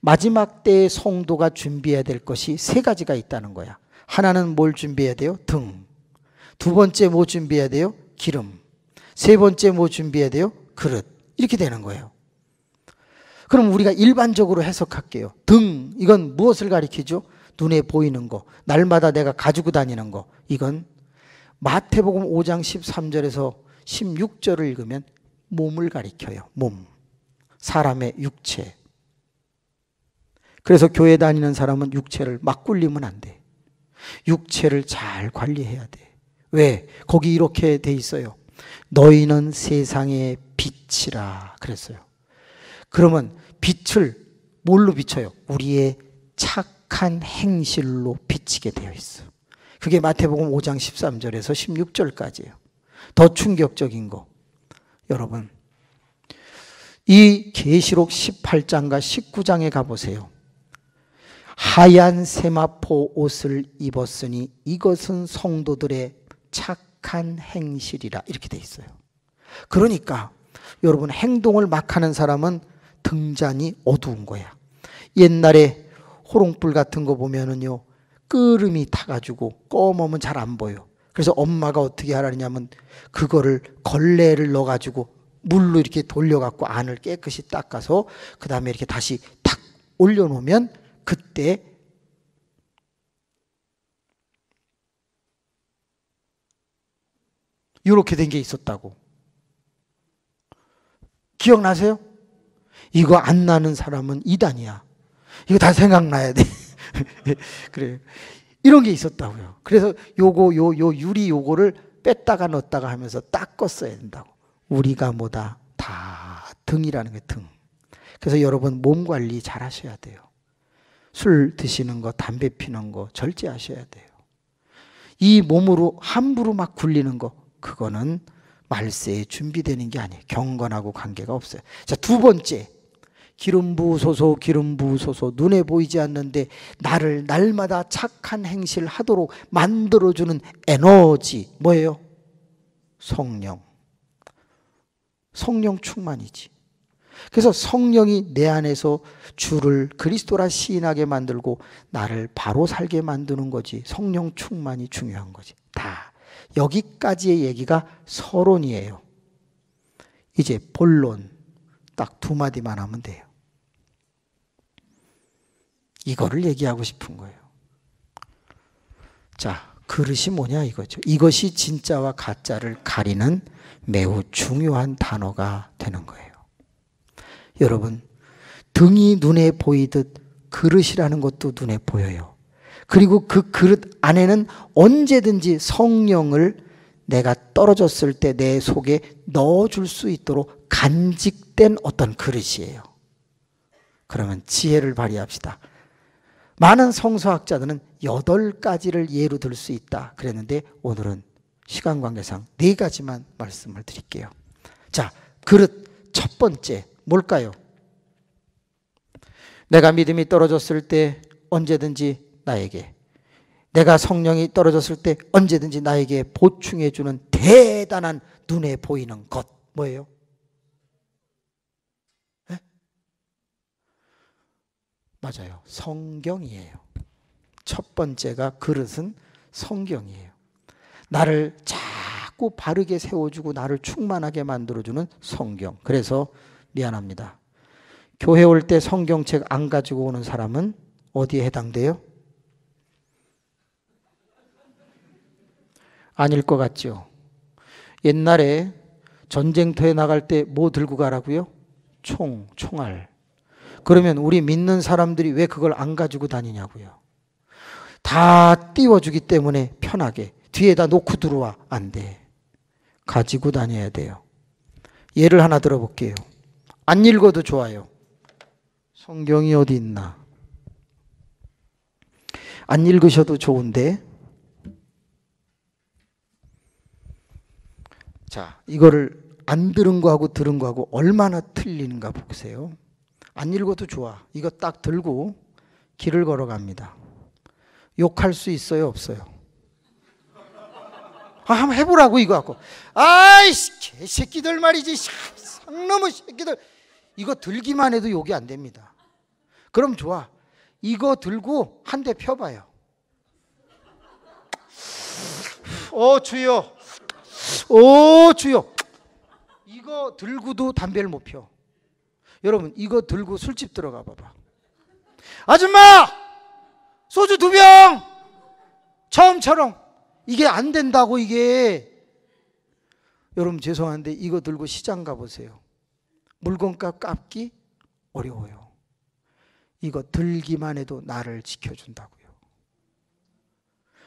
마지막 때의 성도가 준비해야 될 것이 세 가지가 있다는 거야. 하나는 뭘 준비해야 돼요? 등. 두 번째 뭐 준비해야 돼요? 기름. 세 번째 뭐 준비해야 돼요? 그릇. 이렇게 되는 거예요. 그럼 우리가 일반적으로 해석할게요. 등, 이건 무엇을 가리키죠? 눈에 보이는 거, 날마다 내가 가지고 다니는 거. 이건 마태복음 5장 13절에서 16절을 읽으면 몸을 가리켜요. 몸. 사람의 육체. 그래서 교회 다니는 사람은 육체를 막 굴리면 안 돼. 육체를 잘 관리해야 돼. 왜? 거기 이렇게 돼 있어요. 너희는 세상의 빛이라 그랬어요. 그러면 빛을 뭘로 비춰요? 우리의 착한 행실로 비치게 되어 있어. 그게 마태복음 5장 13절에서 16절까지예요. 더 충격적인 거. 여러분, 이 계시록 18장과 19장에 가보세요. 하얀 세마포 옷을 입었으니 이것은 성도들의 착한 행실이라 이렇게 돼 있어요. 그러니까 여러분, 행동을 막 하는 사람은 등잔이 어두운 거야. 옛날에 호롱불 같은 거 보면은요, 끄름이 타가지고 검으면 잘 안 보여. 그래서 엄마가 어떻게 하라냐면 그거를 걸레를 넣어가지고 물로 이렇게 돌려갖고 안을 깨끗이 닦아서 그 다음에 이렇게 다시 탁 올려놓으면 그때 이렇게 된 게 있었다고. 기억나세요? 이거 안 나는 사람은 이단이야. 이거 다 생각나야 돼. 그래요. 이런 게 있었다고요. 그래서 요 유리 요거를 뺐다가 넣었다가 하면서 닦았어야 된다고. 우리가 뭐다? 다 등이라는 게 등. 그래서 여러분, 몸 관리 잘 하셔야 돼요. 술 드시는 거, 담배 피는 거 절제하셔야 돼요. 이 몸으로 함부로 막 굴리는 거, 그거는 말세에 준비되는 게 아니에요. 경건하고 관계가 없어요. 자, 두 번째, 기름 부으소서, 기름 부으소서. 눈에 보이지 않는데 나를 날마다 착한 행실을 하도록 만들어주는 에너지, 뭐예요? 성령. 성령 충만이지. 그래서 성령이 내 안에서 주를 그리스도라 시인하게 만들고 나를 바로 살게 만드는 거지. 성령 충만이 중요한 거지. 다 여기까지의 얘기가 서론이에요. 이제 본론 딱 두 마디만 하면 돼요. 이거를 얘기하고 싶은 거예요. 자, 그릇이 뭐냐 이거죠. 이것이 진짜와 가짜를 가리는 매우 중요한 단어가 되는 거예요. 여러분, 등이 눈에 보이듯 그릇이라는 것도 눈에 보여요. 그리고 그 그릇 안에는 언제든지 성령을 내가 떨어졌을 때 내 속에 넣어줄 수 있도록 간직된 어떤 그릇이에요. 그러면 지혜를 발휘합시다. 많은 성서학자들은 8가지를 예로 들 수 있다 그랬는데 오늘은 시간 관계상 4가지만 말씀을 드릴게요. 자, 그릇 첫 번째 뭘까요? 내가 믿음이 떨어졌을 때 언제든지 나에게, 내가 성령이 떨어졌을 때 언제든지 나에게 보충해 주는 대단한 눈에 보이는 것, 뭐예요? 네? 맞아요. 성경이에요. 첫 번째가 그릇은 성경이에요. 나를 자꾸 바르게 세워주고 나를 충만하게 만들어주는 성경. 그래서 미안합니다. 교회 올 때 성경책 안 가지고 오는 사람은 어디에 해당돼요? 아닐 것 같죠? 옛날에 전쟁터에 나갈 때 뭐 들고 가라고요? 총알. 그러면 우리 믿는 사람들이 왜 그걸 안 가지고 다니냐고요? 다 띄워주기 때문에 편하게. 뒤에다 놓고 들어와. 안 돼. 가지고 다녀야 돼요. 예를 하나 들어볼게요. 안 읽어도 좋아요. 성경이 어디 있나? 안 읽으셔도 좋은데. 자, 이거를 안 들은 거하고 들은 거하고 얼마나 틀리는가 보세요. 안 읽어도 좋아. 이거 딱 들고 길을 걸어갑니다. 욕할 수 있어요, 없어요? 한번 해보라고 이거 갖고. 아이씨, 개새끼들 말이지. 상놈의 새끼들. 이거 들기만 해도 욕이 안 됩니다. 그럼 좋아. 이거 들고 한 대 펴봐요. 주여. 주여. 이거 들고도 담배를 못 펴. 여러분, 이거 들고 술집 들어가 봐봐. 아줌마! 소주 2병! 처음처럼. 이게 안 된다고, 이게. 여러분, 죄송한데 이거 들고 시장 가보세요. 물건값 깎기 어려워요. 이거 들기만 해도 나를 지켜준다고요.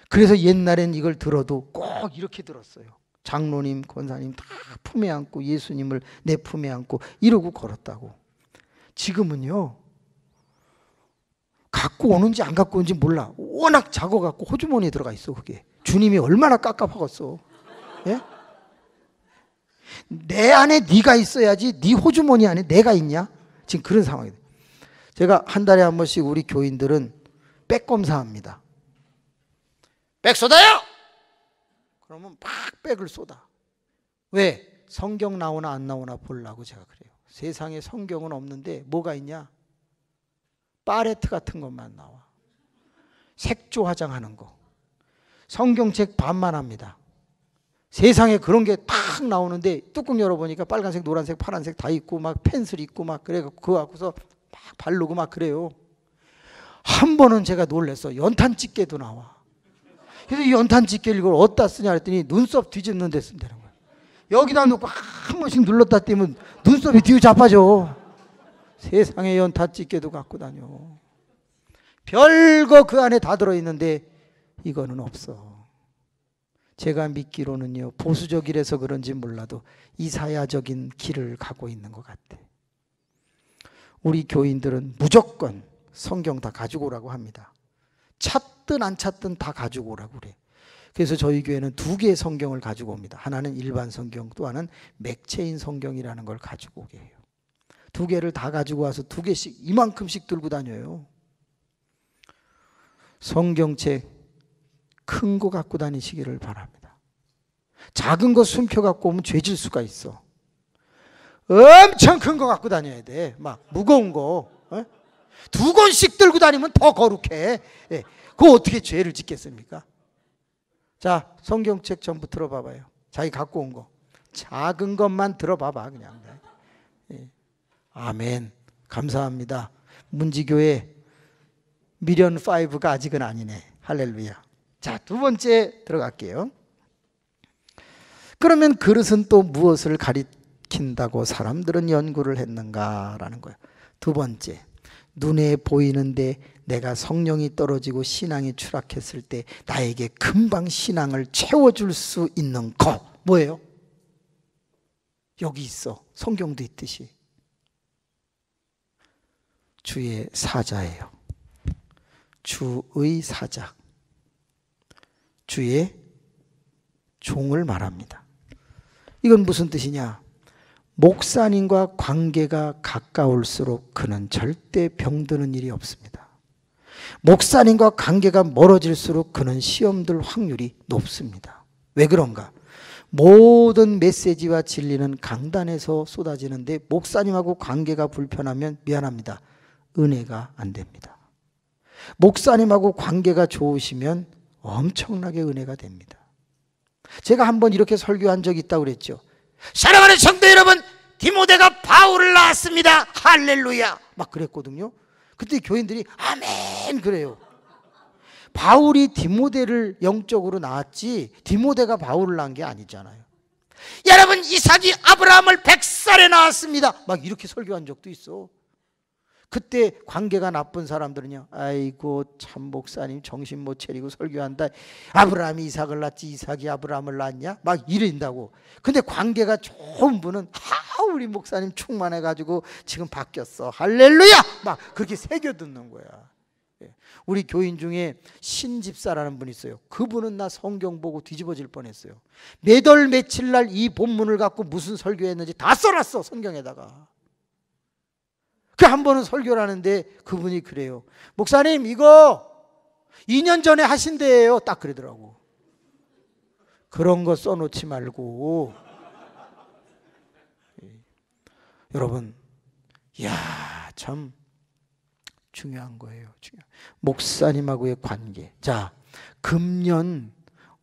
그래서 옛날엔 이걸 들어도 꼭 이렇게 들었어요. 장로님, 권사님 다 품에 안고 예수님을 내 품에 안고 이러고 걸었다고. 지금은요, 갖고 오는지 안 갖고 오는지 몰라. 워낙 작아갖고 호주머니에 들어가 있어. 그게 주님이 얼마나 깝깝하겠어. 예? 내 안에 네가 있어야지. 네 호주머니 안에 내가 있냐? 지금 그런 상황이에요. 제가 한 달에 한 번씩 우리 교인들은 백 검사합니다. 백 쏟아요! 그러면 막 백을 쏟아. 왜? 성경 나오나 안 나오나 보려고 제가 그래요. 세상에 성경은 없는데 뭐가 있냐? 파레트 같은 것만 나와. 색조 화장하는 거. 성경책 반만 합니다. 세상에 그런 게 딱 나오는데 뚜껑 열어보니까 빨간색, 노란색, 파란색 다 있고 막 펜슬 있고 막 그래갖고 그거 갖고서 막 바르고 막 그래요. 한 번은 제가 놀랐어. 연탄 집게도 나와. 그래서 이 연탄 집게를 이걸 어디다 쓰냐 그랬더니 눈썹 뒤집는 데 쓴다는 거야. 여기다 놓고 한 번씩 눌렀다 떼면 눈썹이 뒤로 자빠져. 세상에 연탄 집게도 갖고 다녀. 별거 그 안에 다 들어있는데 이거는 없어. 제가 믿기로는요, 보수적이라서 그런지 몰라도 이사야적인 길을 가고 있는 것 같아. 우리 교인들은 무조건 성경 다 가지고 오라고 합니다. 찾든 안 찾든 다 가지고 오라고 그래. 그래서 저희 교회는 2개의 성경을 가지고 옵니다. 하나는 일반 성경, 또 하나는 맥체인 성경이라는 걸 가지고 오게 해요. 2개를 다 가지고 와서 2개씩 이만큼씩 들고 다녀요. 성경책 큰 거 갖고 다니시기를 바랍니다. 작은 거 숨겨 갖고 오면 죄질 수가 있어. 엄청 큰 거 갖고 다녀야 돼. 막 무거운 거. 2권씩 들고 다니면 더 거룩해. 그거 어떻게 죄를 짓겠습니까? 자, 성경책 전부 들어봐봐요. 자기 갖고 온 거. 작은 것만 들어봐봐 그냥. 아멘. 감사합니다. 문지교회 미련 5가 아직은 아니네. 할렐루야. 자, 2번째 들어갈게요. 그러면 그릇은 또 무엇을 가리킨다고 사람들은 연구를 했는가라는 거예요. 2번째, 눈에 보이는데 내가 성령이 떨어지고 신앙이 추락했을 때 나에게 금방 신앙을 채워줄 수 있는 것 뭐예요? 여기 있어. 성경도 있듯이 주의 사자예요. 주의 사자, 주의 종을 말합니다. 이건 무슨 뜻이냐? 목사님과 관계가 가까울수록 그는 절대 병드는 일이 없습니다. 목사님과 관계가 멀어질수록 그는 시험 들 확률이 높습니다. 왜 그런가? 모든 메시지와 진리는 강단에서 쏟아지는데 목사님하고 관계가 불편하면 미안합니다. 은혜가 안 됩니다. 목사님하고 관계가 좋으시면 엄청나게 은혜가 됩니다. 제가 한번 이렇게 설교한 적이 있다고 그랬죠. 사랑하는 성도 여러분, 디모데가 바울을 낳았습니다. 할렐루야. 막 그랬거든요. 그때 교인들이 아멘 그래요. 바울이 디모데를 영적으로 낳았지 디모데가 바울을 낳은 게 아니잖아요. 여러분, 이삭이 아브라함을 100살에 낳았습니다. 막 이렇게 설교한 적도 있어. 그때 관계가 나쁜 사람들은요, 아이고 참 목사님 정신 못 차리고 설교한다. 아브라함이 이삭을 낳지 이삭이 아브라함을 낳았냐? 막 이런다고. 근데 관계가 좋은 분은 우리 목사님 충만해가지고 지금 바뀌었어. 할렐루야! 막 그렇게 새겨 듣는 거야. 우리 교인 중에 신집사라는 분이 있어요. 그분은 나 성경 보고 뒤집어질 뻔했어요. 몇 월 며칠 날 이 본문을 갖고 무슨 설교했는지 다 써놨어, 성경에다가. 그 한 번은 설교를 하는데 그분이 그래요. 목사님 이거 2년 전에 하신대요. 딱 그러더라고. 그런 거 써놓지 말고. 여러분, 이야 참 중요한 거예요. 목사님하고의 관계. 자, 금년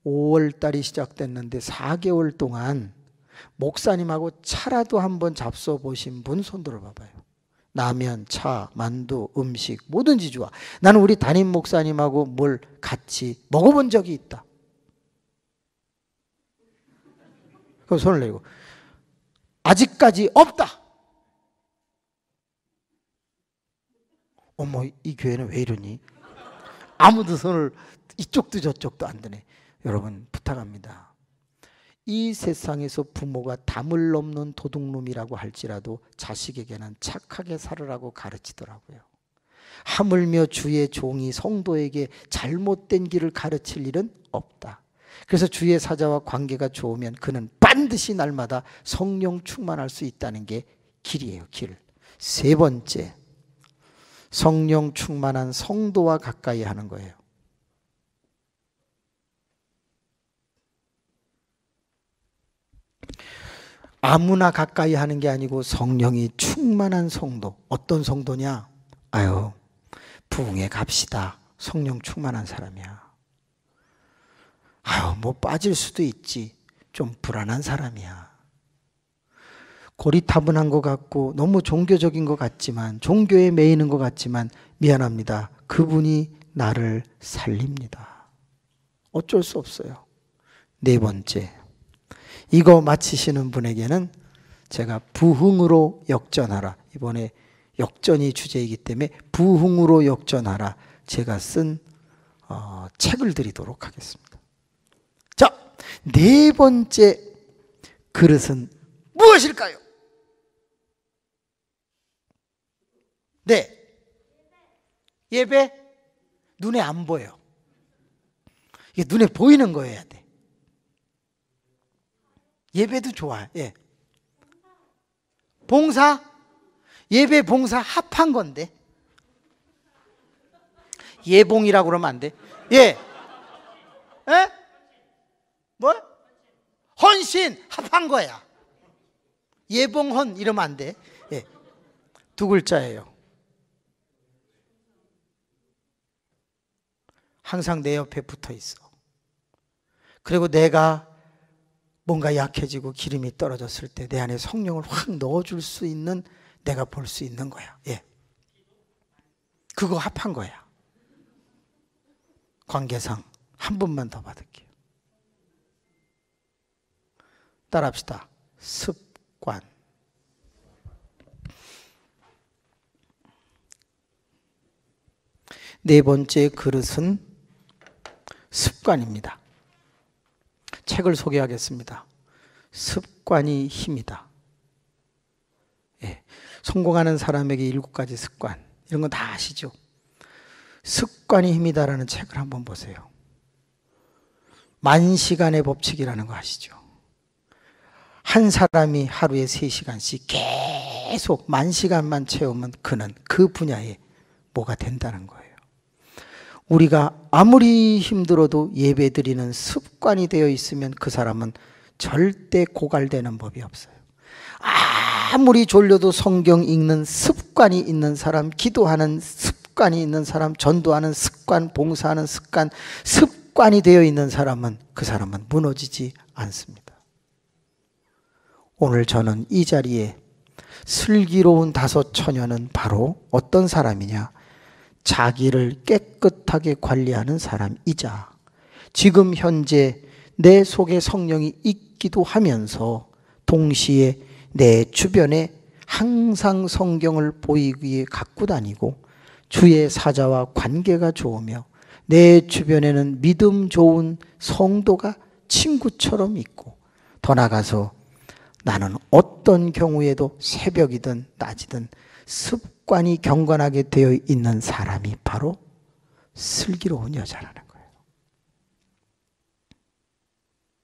5월 달이 시작됐는데 4개월 동안 목사님하고 차라도 한번 잡숴 보신 분 손 들어봐봐요. 라면, 차, 만두, 음식 뭐든지 좋아. 나는 우리 담임 목사님하고 뭘 같이 먹어본 적이 있다. 그럼 손을 내고 아직까지 없다. 어머, 이 교회는 왜 이러니? 아무도 손을 이쪽도 저쪽도 안 드네. 여러분 부탁합니다. 이 세상에서 부모가 담을 넘는 도둑놈이라고 할지라도 자식에게는 착하게 살으라고 가르치더라고요. 하물며 주의 종이 성도에게 잘못된 길을 가르칠 일은 없다. 그래서 주의 사자와 관계가 좋으면 그는 반드시 날마다 성령 충만할 수 있다는 게 길이에요. 길. 세 번째, 성령 충만한 성도와 가까이 하는 거예요. 아무나 가까이 하는 게 아니고 성령이 충만한 성도. 어떤 성도냐? 아유, 부흥회 갑시다. 성령 충만한 사람이야. 아유, 뭐 빠질 수도 있지. 좀 불안한 사람이야. 고리타분한 것 같고 너무 종교적인 것 같지만, 종교에 매이는 것 같지만 미안합니다. 그분이 나를 살립니다. 어쩔 수 없어요. 네 번째, 이거 마치시는 분에게는 제가 부흥으로 역전하라. 이번에 역전이 주제이기 때문에 부흥으로 역전하라. 제가 쓴 책을 드리도록 하겠습니다. 자, 네 번째 그릇은 무엇일까요? 네. 예배? 눈에 안 보여. 이게 눈에 보이는 거여야 돼. 예배도 좋아. 예. 봉사? 예배 봉사 합한 건데. 예봉이라고 그러면 안 돼. 예. 예? 뭐? 헌신 합한 거야. 예봉헌 이러면 안 돼. 예. 두 글자예요. 항상 내 옆에 붙어 있어. 그리고 내가 뭔가 약해지고 기름이 떨어졌을 때 내 안에 성령을 확 넣어줄 수 있는, 내가 볼 수 있는 거야. 예. 그거 합한 거야. 관계상 한 분만 더 받을게요. 따라합시다. 습관. 네 번째 그릇은 습관입니다. 책을 소개하겠습니다. 습관이 힘이다. 예. 성공하는 사람에게 7가지 습관, 이런 건 다 아시죠? 습관이 힘이다라는 책을 한번 보세요. 만시간의 법칙이라는 거 아시죠? 한 사람이 하루에 3시간씩 계속 만시간만 채우면 그는 그 분야에 뭐가 된다는 거예요. 우리가 아무리 힘들어도 예배드리는 습관이 되어 있으면 그 사람은 절대 고갈되는 법이 없어요. 아무리 졸려도 성경 읽는 습관이 있는 사람, 기도하는 습관이 있는 사람, 전도하는 습관, 봉사하는 습관, 습관이 되어 있는 사람은 그 사람은 무너지지 않습니다. 오늘 저는 이 자리에 슬기로운 5 처녀는 바로 어떤 사람이냐? 자기를 깨끗하게 관리하는 사람이자 지금 현재 내 속에 성령이 있기도 하면서 동시에 내 주변에 항상 성경을 보이기에 갖고 다니고 주의 사자와 관계가 좋으며 내 주변에는 믿음 좋은 성도가 친구처럼 있고, 더 나아가서 나는 어떤 경우에도 새벽이든 낮이든 습관이 경건하게 되어 있는 사람이 바로 슬기로운 여자라는 거예요.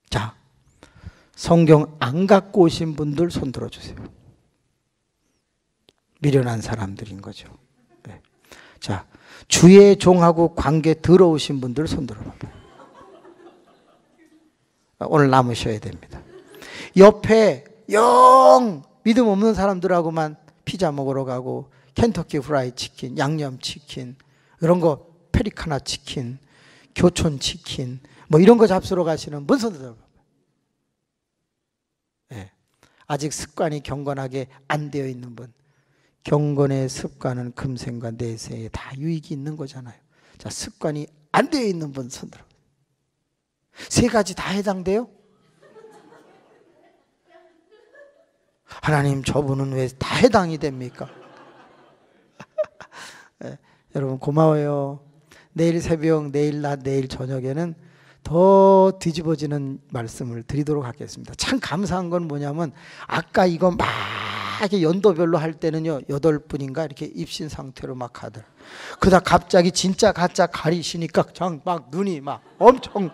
자, 성경 안 갖고 오신 분들 손 들어주세요. 미련한 사람들인 거죠. 네. 자, 주의 종하고 관계 들어오신 분들 손 들어봐요. 오늘 남으셔야 됩니다. 옆에 영 믿음 없는 사람들하고만 피자 먹으러 가고 켄터키 프라이 치킨, 양념 치킨, 이런 거 페리카나 치킨, 교촌 치킨, 뭐 이런 거 잡수러 가시는 분 손 들어봐요. 네. 아직 습관이 경건하게 안 되어 있는 분. 경건의 습관은 금생과 내세에 다 유익이 있는 거잖아요. 자, 습관이 안 되어 있는 분 손 들어봐요. 3가지 다 해당돼요? 하나님, 저분은 왜 다 해당이 됩니까? 네, 여러분 고마워요. 내일 새벽, 내일 낮, 내일 저녁에는 더 뒤집어지는 말씀을 드리도록 하겠습니다. 참 감사한 건 뭐냐면 아까 이거 막 이렇게 연도별로 할 때는요 8분인가 이렇게 입신 상태로 막 하더라. 그러다 갑자기 진짜 가짜 가리시니까 막 눈이 막 엄청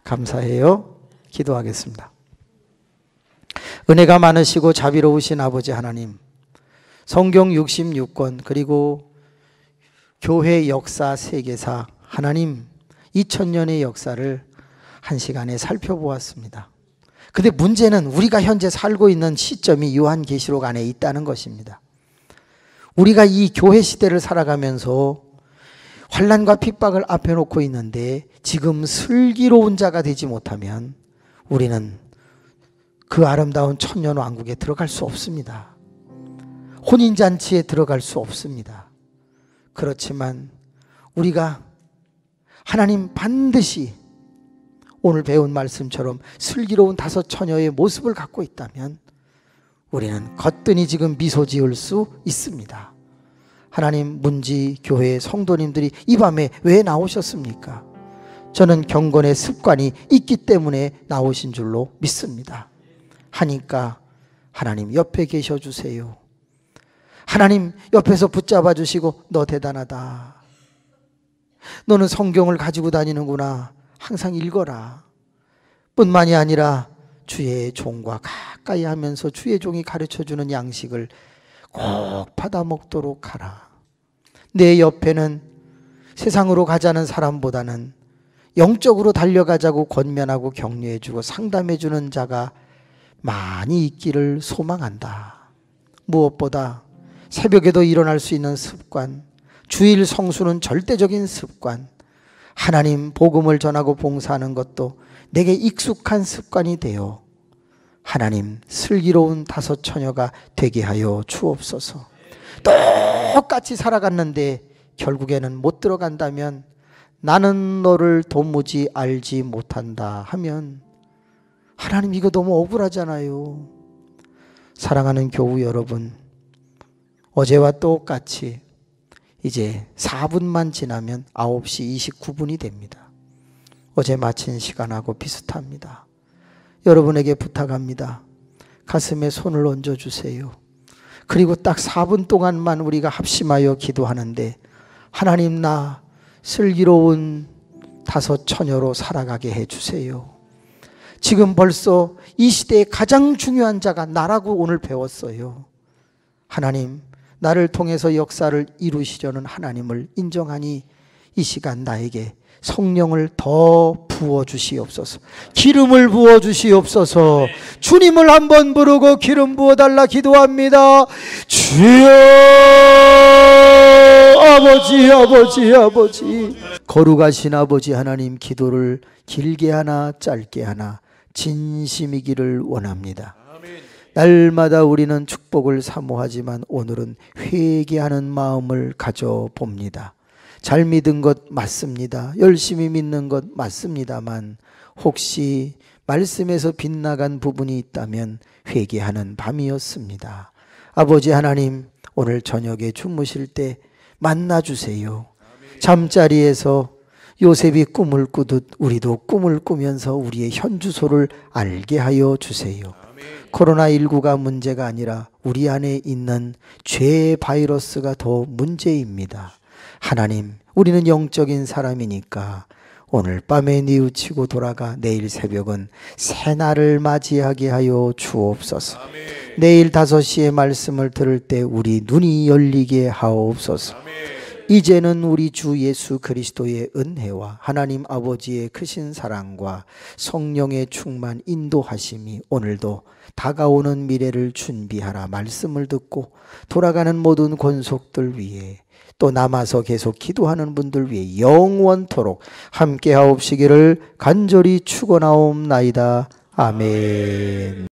감사해요. 기도하겠습니다. 은혜가 많으시고 자비로우신 아버지 하나님, 성경 66권 그리고 교회 역사 세계사 하나님 2000년의 역사를 한 시간에 살펴보았습니다. 근데 문제는 우리가 현재 살고 있는 시점이 요한계시록 안에 있다는 것입니다. 우리가 이 교회 시대를 살아가면서 환난과 핍박을 앞에 놓고 있는데 지금 슬기로운 자가 되지 못하면 우리는 그 아름다운 천년왕국에 들어갈 수 없습니다. 혼인잔치에 들어갈 수 없습니다. 그렇지만 우리가 하나님 반드시 오늘 배운 말씀처럼 슬기로운 5 처녀의 모습을 갖고 있다면 우리는 거뜬히 지금 미소 지을 수 있습니다. 하나님, 문지 교회 성도님들이 이 밤에 왜 나오셨습니까? 저는 경건의 습관이 있기 때문에 나오신 줄로 믿습니다. 하니까 하나님 옆에 계셔 주세요. 하나님 옆에서 붙잡아 주시고 너 대단하다. 너는 성경을 가지고 다니는구나. 항상 읽어라. 뿐만이 아니라 주의 종과 가까이 하면서 주의 종이 가르쳐주는 양식을 꼭 받아 먹도록 하라. 내 옆에는 세상으로 가자는 사람보다는 영적으로 달려가자고 권면하고 격려해주고 상담해주는 자가 많이 있기를 소망한다. 무엇보다 새벽에도 일어날 수 있는 습관, 주일 성수는 절대적인 습관, 하나님 복음을 전하고 봉사하는 것도 내게 익숙한 습관이 되어 하나님 슬기로운 5 처녀가 되게 하여 주옵소서. 똑같이 살아갔는데 결국에는 못 들어간다면 나는 너를 도무지 알지 못한다 하면 하나님 이거 너무 억울하잖아요. 사랑하는 교우 여러분, 어제와 똑같이 이제 4분만 지나면 9시 29분이 됩니다. 어제 마친 시간하고 비슷합니다. 여러분에게 부탁합니다. 가슴에 손을 얹어주세요. 그리고 딱 4분 동안만 우리가 합심하여 기도하는데 하나님 나 슬기로운 5 처녀로 살아가게 해주세요. 지금 벌써 이 시대에 가장 중요한 자가 나라고 오늘 배웠어요. 하나님 나를 통해서 역사를 이루시려는 하나님을 인정하니 이 시간 나에게 성령을 더 부어주시옵소서. 기름을 부어주시옵소서. 주님을 한번 부르고 기름 부어달라 기도합니다. 주여 아버지 아버지 아버지, 거룩하신 아버지 하나님, 기도를 길게 하나 짧게 하나 진심이기를 원합니다. 날마다 우리는 축복을 사모하지만 오늘은 회개하는 마음을 가져봅니다. 잘 믿은 것 맞습니다. 열심히 믿는 것 맞습니다만 혹시 말씀에서 빗나간 부분이 있다면 회개하는 밤이었습니다. 아버지 하나님, 오늘 저녁에 주무실 때 만나주세요. 잠자리에서 요셉이 꿈을 꾸듯 우리도 꿈을 꾸면서 우리의 현주소를 알게 하여 주세요. 코로나19가 문제가 아니라 우리 안에 있는 죄 바이러스가 더 문제입니다. 하나님, 우리는 영적인 사람이니까 오늘 밤에 뉘우치고 돌아가 내일 새벽은 새날을 맞이하게 하여 주옵소서. 내일 5시에 말씀을 들을 때 우리 눈이 열리게 하옵소서. 이제는 우리 주 예수 그리스도의 은혜와 하나님 아버지의 크신 사랑과 성령의 충만 인도하심이 오늘도 다가오는 미래를 준비하라 말씀을 듣고 돌아가는 모든 권속들 위해 또 남아서 계속 기도하는 분들 위해 영원토록 함께 하옵시기를 간절히 축원하옵나이다. 아멘.